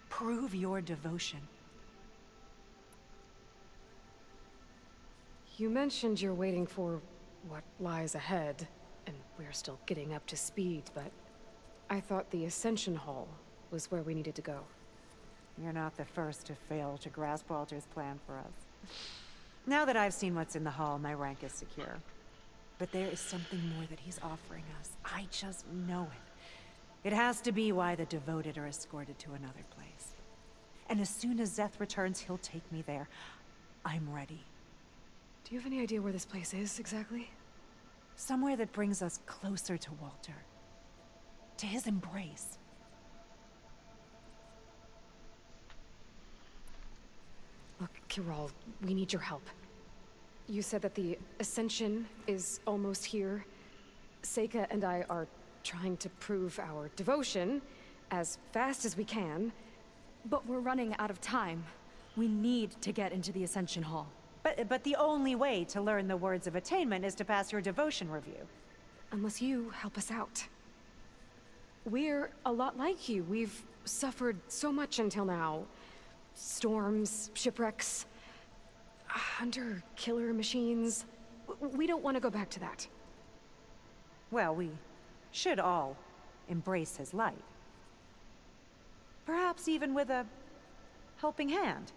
Prove your devotion. You mentioned you're waiting for what lies ahead, and we're still getting up to speed, but I thought the Ascension Hall was where we needed to go. You're not the first to fail to grasp Walter's plan for us. Now that I've seen what's in the hall, my rank is secure. But there is something more that he's offering us. I just know it. It has to be why the devoted are escorted to another place. And as soon as Zeth returns, he'll take me there. I'm ready. Do you have any idea where this place is, exactly? Somewhere that brings us closer to Walter. To his embrace. Look, Kiral, we need your help. You said that the Ascension is almost here. Seika and I are trying to prove our devotion as fast as we can. But we're running out of time. We need to get into the Ascension Hall. But the only way to learn the words of attainment is to pass your devotion review. Unless you help us out. We're a lot like you. We've suffered so much until now. Storms, shipwrecks, hunter-killer machines. We don't want to go back to that. Well, we should all embrace his light. Perhaps even with a helping hand.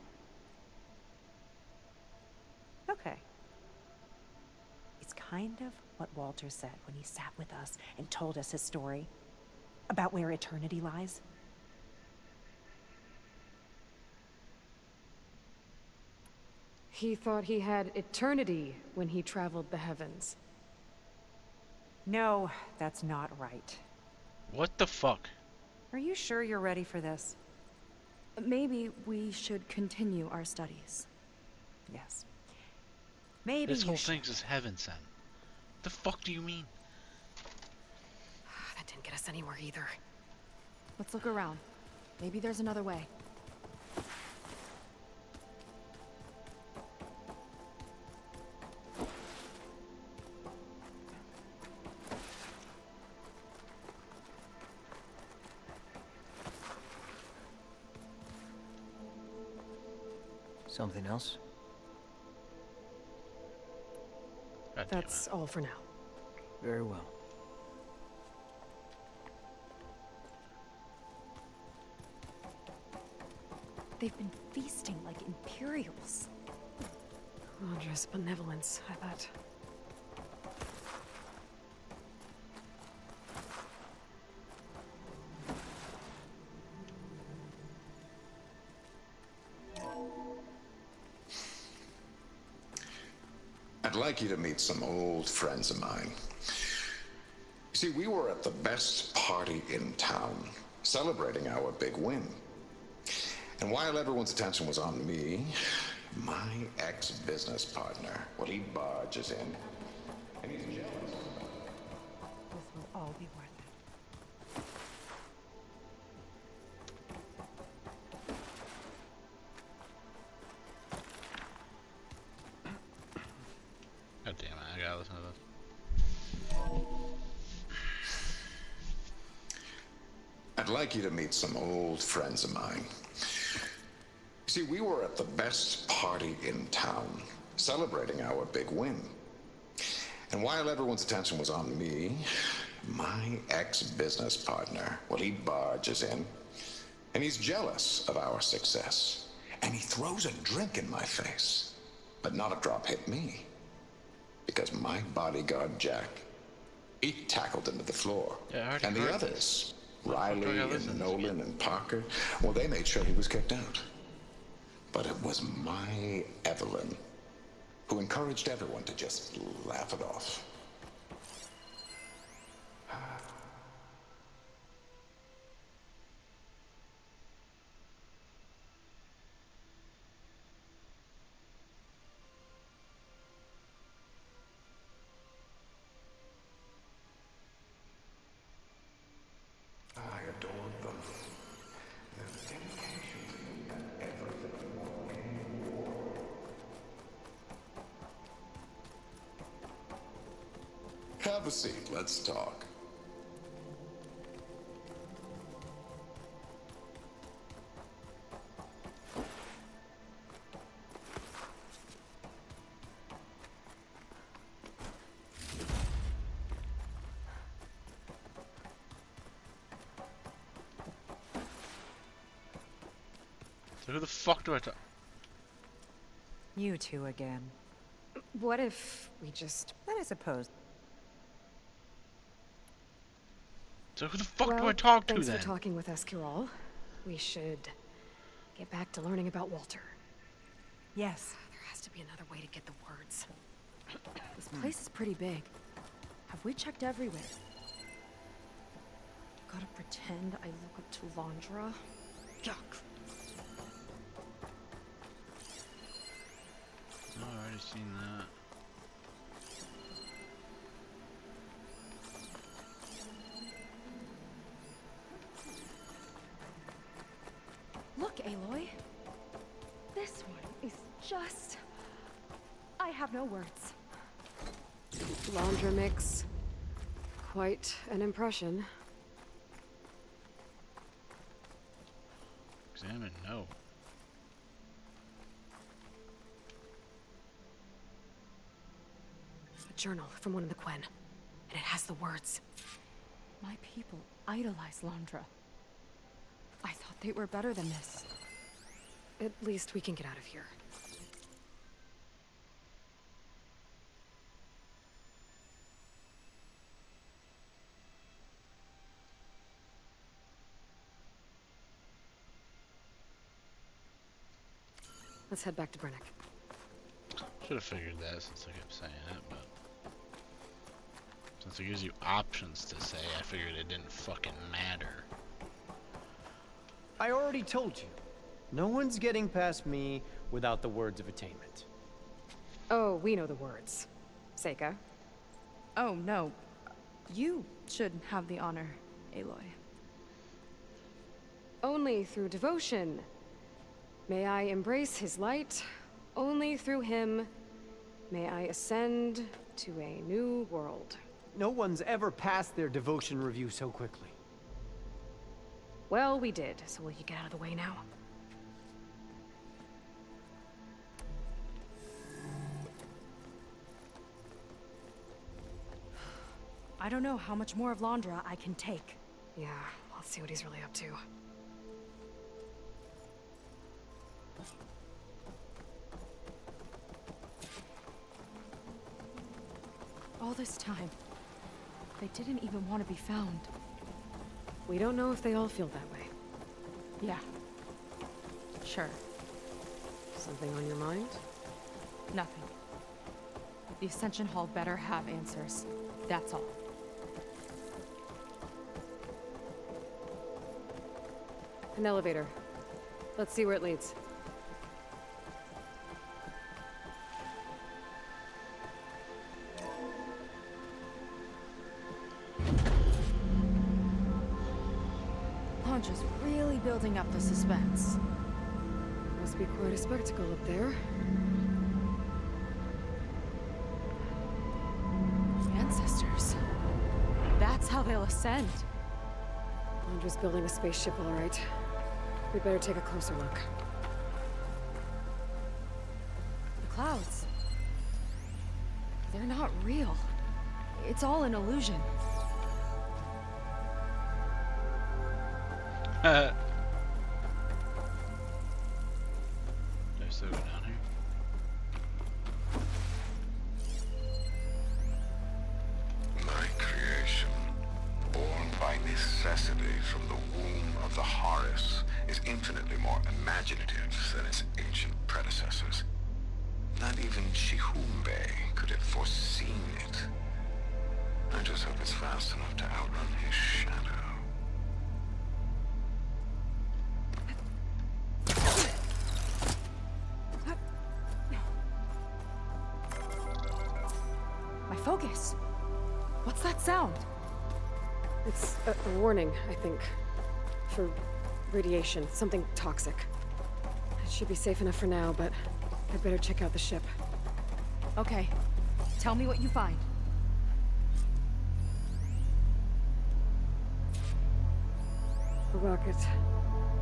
Okay. It's kind of what Walter said when he sat with us and told us his story. About where eternity lies. He thought he had eternity when he traveled the heavens. No, that's not right. What the fuck? Are you sure you're ready for this? Maybe we should continue our studies. Yes. Maybe this whole you should. thing's just heaven sent. The fuck do you mean? That didn't get us anywhere either. Let's look around. Maybe there's another way. Something else? That's all for now. Very well. They've been feasting like Imperials. Wondrous benevolence, I bet. I'd like you to meet some old friends of mine. You see, we were at the best party in town, celebrating our big win. And while everyone's attention was on me, my ex-business partner, well, he barges in, and he's jealous. This will all be worth it. God damn it, I gotta listen to this. I'd like you to meet some old friends of mine. You see, we were at the best party in town, celebrating our big win. And while everyone's attention was on me, my ex-business partner, well, he barges in, and he's jealous of our success. And he throws a drink in my face, but not a drop hit me. Because my bodyguard, Jack, he tackled him to the floor. Yeah, and the heard others, this. Riley and Nolan and Parker, well, they made sure he was kicked out. But it was my Evelyn who encouraged everyone to just laugh it off. I adored them. Their dedication to me and everything more and more. Have a seat, let's talk. So who the fuck do I talk? You two again. What if we just... I suppose. So who the fuck well, do I talk to thanks then? for talking with us, Kirol. We should get back to learning about Walter. Yes. There has to be another way to get the words. This place is pretty big. Have we checked everywhere? Gotta pretend I look up to Londra. Yuck. Oh, I've already seen that. Look, Aloy. This one is just... I have no words. Laundra mix. Quite an impression. Examine, no. A journal from one of the Quen. And it has the words. My people idolize Londra. I thought they were better than this. At least we can get out of here. Let's head back to Brennick. Should have figured that since I kept saying it, but since it gives you options to say, I figured it didn't fucking matter. I already told you. No one's getting past me without the words of attainment. Oh, we know the words. Seika. Oh, no. You should have the honor, Aloy. Only through devotion. May I embrace his light. Only through him may I ascend to a new world. No one's ever passed their devotion review so quickly. Well, we did, so will you get out of the way now? I don't know how much more of Londra I can take. Yeah, let's see what he's really up to. All this time, they didn't even want to be found. We don't know if they all feel that way. Yeah. Sure. Something on your mind? Nothing. The Ascension Hall better have answers. That's all. An elevator. Let's see where it leads. Londra's really building up the suspense. Must be quite a spectacle up there. Ancestors. That's how they'll ascend. Londra's building a spaceship, all right. We'd better take a closer look. The clouds. They're not real. It's all an illusion. Do I still go down here? My creation, born by necessity from the womb of the Horus, is infinitely more imaginative than its ancient predecessors. Not even Chihumbe could have foreseen it. I just hope it's fast enough to outrun his shadow. My focus. What's that sound? It's a warning, I think. For radiation, something toxic. It should be safe enough for now, but I'd better check out the ship. Okay. Tell me what you find. A rocket.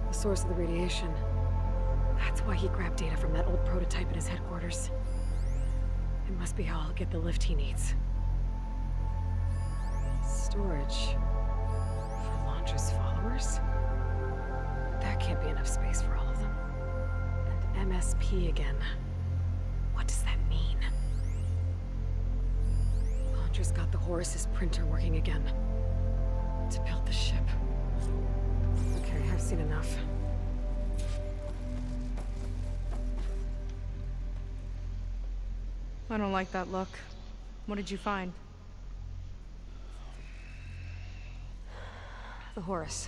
The source of the radiation. That's why he grabbed data from that old prototype at his headquarters. It must be how I'll get the lift he needs. Storage. For Londra's followers? That can't be enough space for all of them. MSP again. What does that mean? Londra's got the Horus's printer working again. To build the ship. Okay, I've seen enough. I don't like that look. What did you find? The Horus.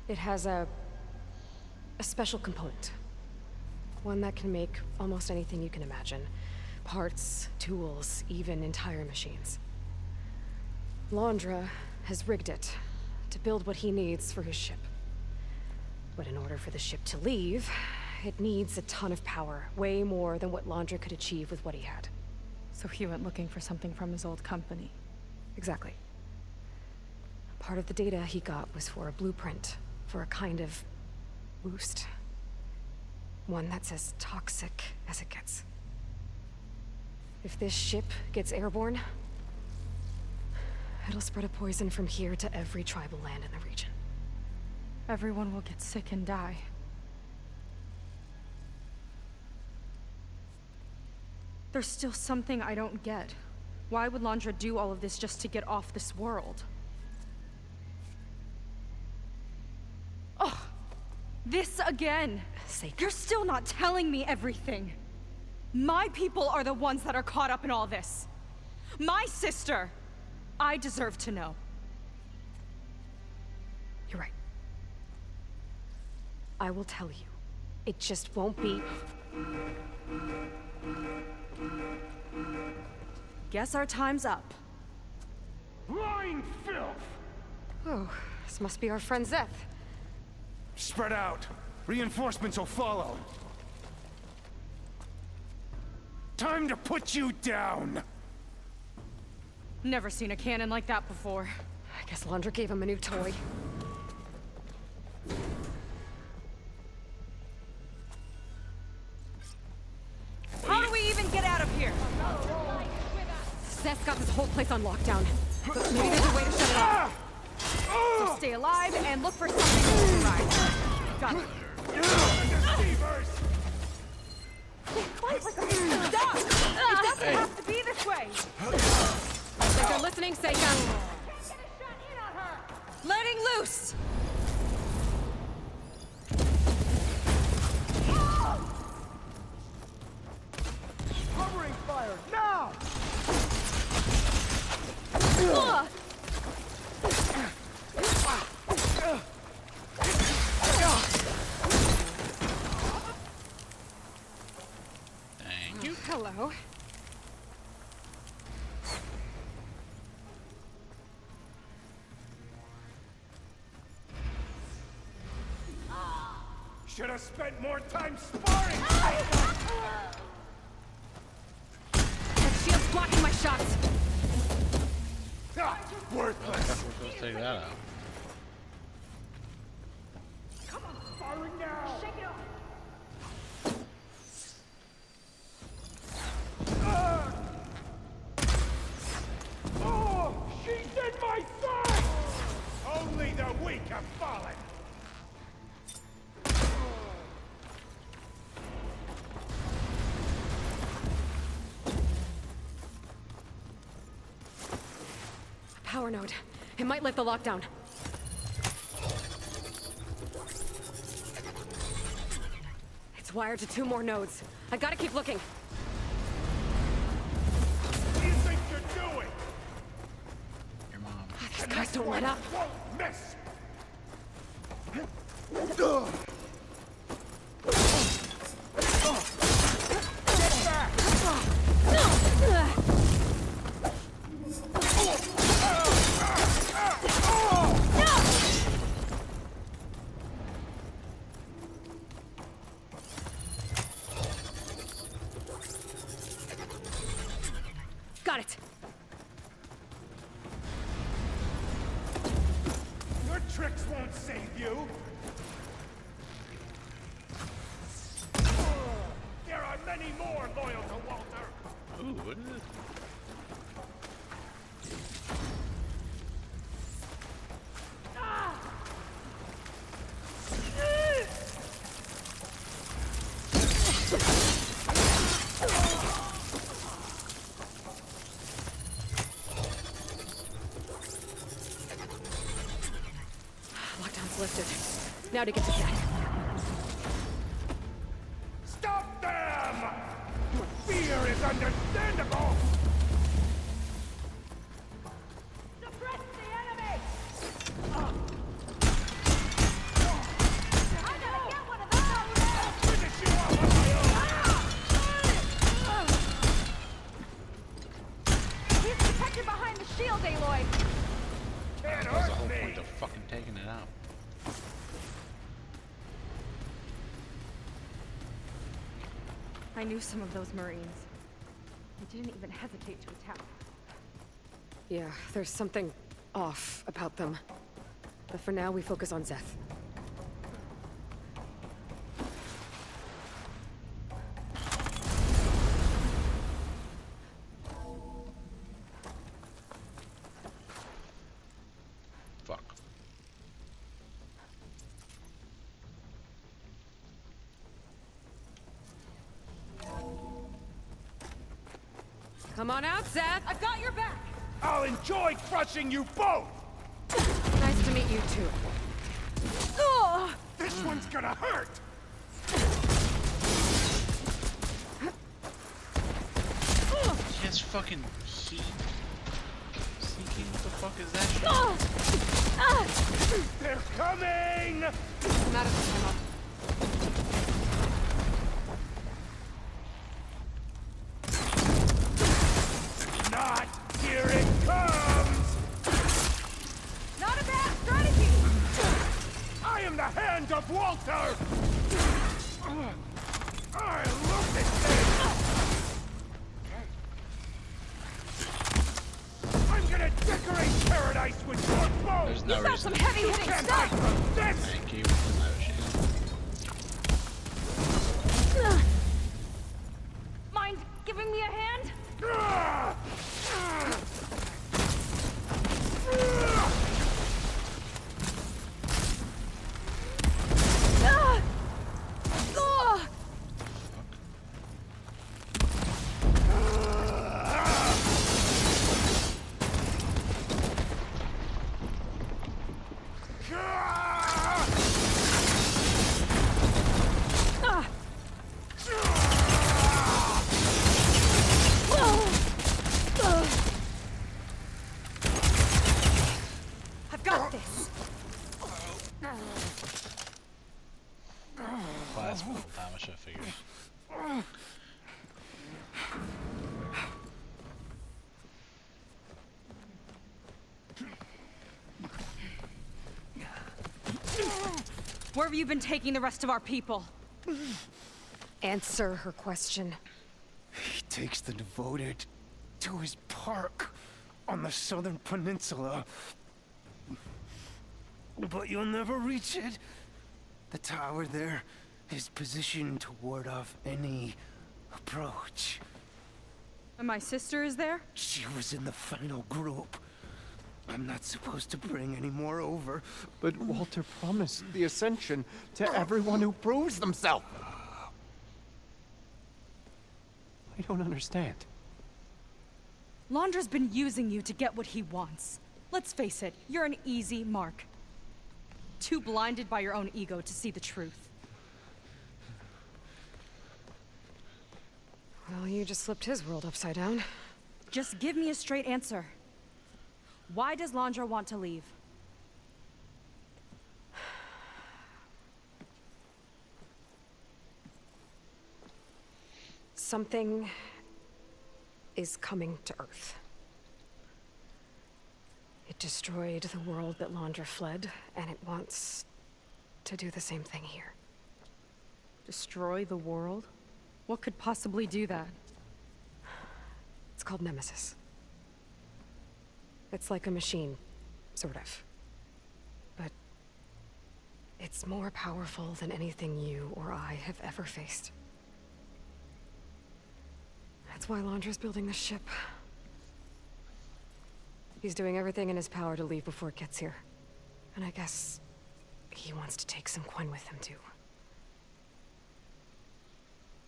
It has a special component. One that can make almost anything you can imagine. Parts, tools, even entire machines. Londra has rigged it to build what he needs for his ship. But in order for the ship to leave, it needs a ton of power, way more than what Londra could achieve with what he had. So he went looking for something from his old company. Exactly. Part of the data he got was for a blueprint, for a kind of boost. One that's as toxic as it gets. If this ship gets airborne, it'll spread a poison from here to every tribal land in the region. Everyone will get sick and die. There's still something I don't get. Why would Londra do all of this just to get off this world? Oh, this again! You're still not telling me everything. My people are the ones that are caught up in all this. My sister! I deserve to know. You're right. I will tell you. It just won't be... Guess our time's up. Lying filth! Oh, this must be our friend Zeth. Spread out. Reinforcements will follow. Time to put you down! Never seen a cannon like that before. I guess Londra gave him a new toy. How do we even get out of here? Zeth's got this whole place on lockdown. But maybe there's a way to shut it off. So stay alive and look for something to survive. Got it. Stop! It doesn't have to be this way! I think they're listening, Seika. Letting loose! Covering fire, now! Thank you. Hello. Should have spent more time sparring! That shield's blocking my shots. Worthless! Let's take that out. Come on, firing now! Shake it off! Oh! She's in my sight! Only the weak have fallen! Power node. It might lift the lockdown. It's wired to 2 more nodes. I gotta keep looking. What do you think you're doing? Your mom. These guys don't let up. Won't miss! Get back! Got it. Your tricks won't save you! There are many more loyal to Walter! Ooh, what is it? is lifted. Now to get to Zeth. Stop them! Your fear is understandable! Suppress the enemy! I gotta get one of those! Finish you off on my own! He's protected behind the shield, Aloy! Can't That was the hurt whole me! point of fucking taking it out. I knew some of those Marines. They didn't even hesitate to attack. Yeah, there's something off about them. But for now, we focus on Zeth. Fuck. Come on out, Zeth! I've got your back! I'll enjoy crushing you both! Nice to meet you, too. Ugh! This one's gonna hurt! He has fucking heat seeking. What the fuck is that shit? They're coming! I'm out of ammo. Not! Here it comes! Not a bad strategy! I am the hand of Walter! I love this thing! I'm gonna decorate paradise with your bow! There's no You've got reason. some heavy-hitting Can't stuff! hide from this! Thank you. I wish you had. Mind giving me a hand? I've got this! Plasma damage, I figured. Where have you been taking the rest of our people? Answer her question. He takes the devoted to his park on the southern peninsula. But you'll never reach it. The tower there is positioned to ward off any approach. And my sister is there? She was in the final group. I'm not supposed to bring any more over. But Walter promised the Ascension to everyone who proves themselves. I don't understand. Londra's been using you to get what he wants. Let's face it, you're an easy mark. Too blinded by your own ego to see the truth. Well, you just flipped his world upside down. Just give me a straight answer. Why does Londra want to leave? Something is coming to Earth. It destroyed the world that Londra fled, and it wants to do the same thing here. Destroy the world? What could possibly do that? It's called Nemesis. It's like a machine, sort of. But it's more powerful than anything you or I have ever faced. That's why Londra's building this ship. He's doing everything in his power to leave before it gets here. And I guess he wants to take some coin with him, too.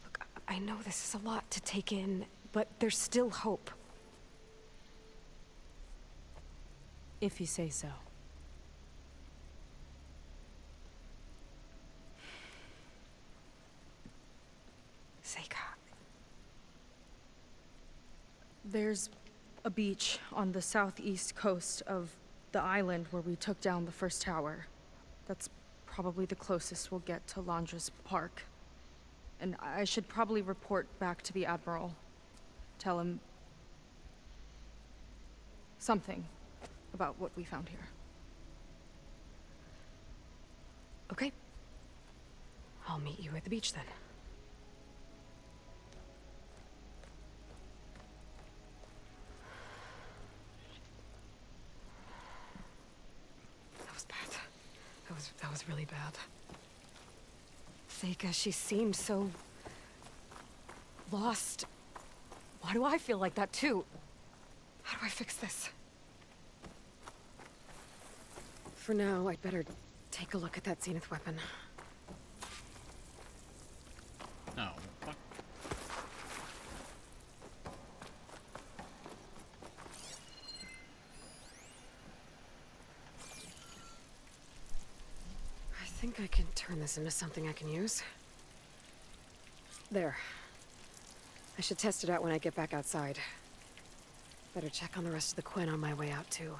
Look, I know this is a lot to take in, but there's still hope. If you say so. There's a beach on the southeast coast of the island where we took down the first tower. That's probably the closest we'll get to Londra's park. And I should probably report back to the Admiral. Tell him something about what we found here. Okay. I'll meet you at the beach then. That was bad. That was really bad. Seika, she seemed so lost. Why do I feel like that too? How do I fix this? For now, I'd better take a look at that Zenith weapon. No, fuck. I think I can turn this into something I can use. There. I should test it out when I get back outside. Better check on the rest of the Quinn on my way out, too.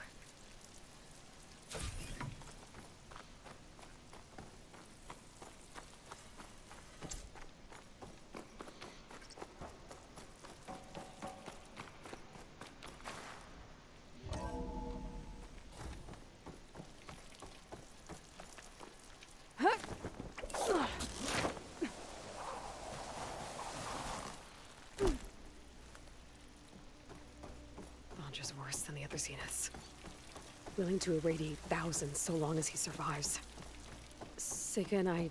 Londra's worse than the other Zeniths. Willing to irradiate thousands so long as he survives. Seika and I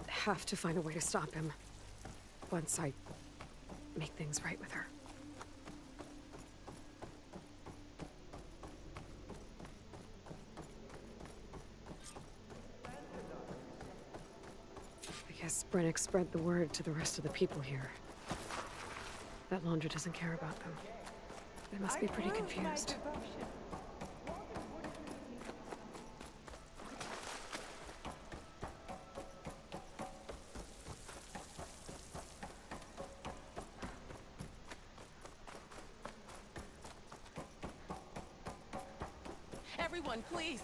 have to find a way to stop him. Once I make things right with her. I guess Brennick spread the word to the rest of the people here. That Londra doesn't care about them. They must be pretty confused. Everyone, please,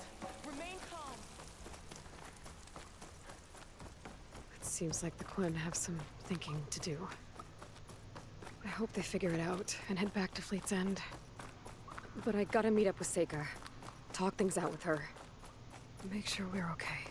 remain calm. It seems like the Quinn have some thinking to do. I hope they figure it out and head back to Fleet's End. But I gotta meet up with Seika. Talk things out with her. Make sure we're okay.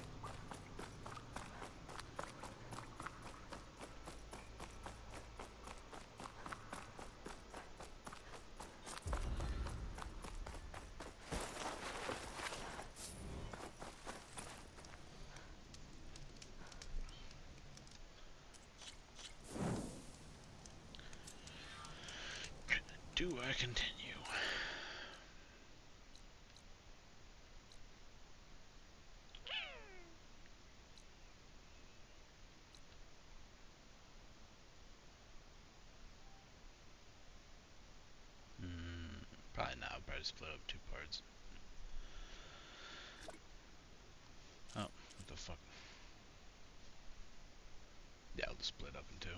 Do I continue? Probably not. I'll probably split up 2 parts. Oh, what the fuck? Yeah, I'll just split up in 2.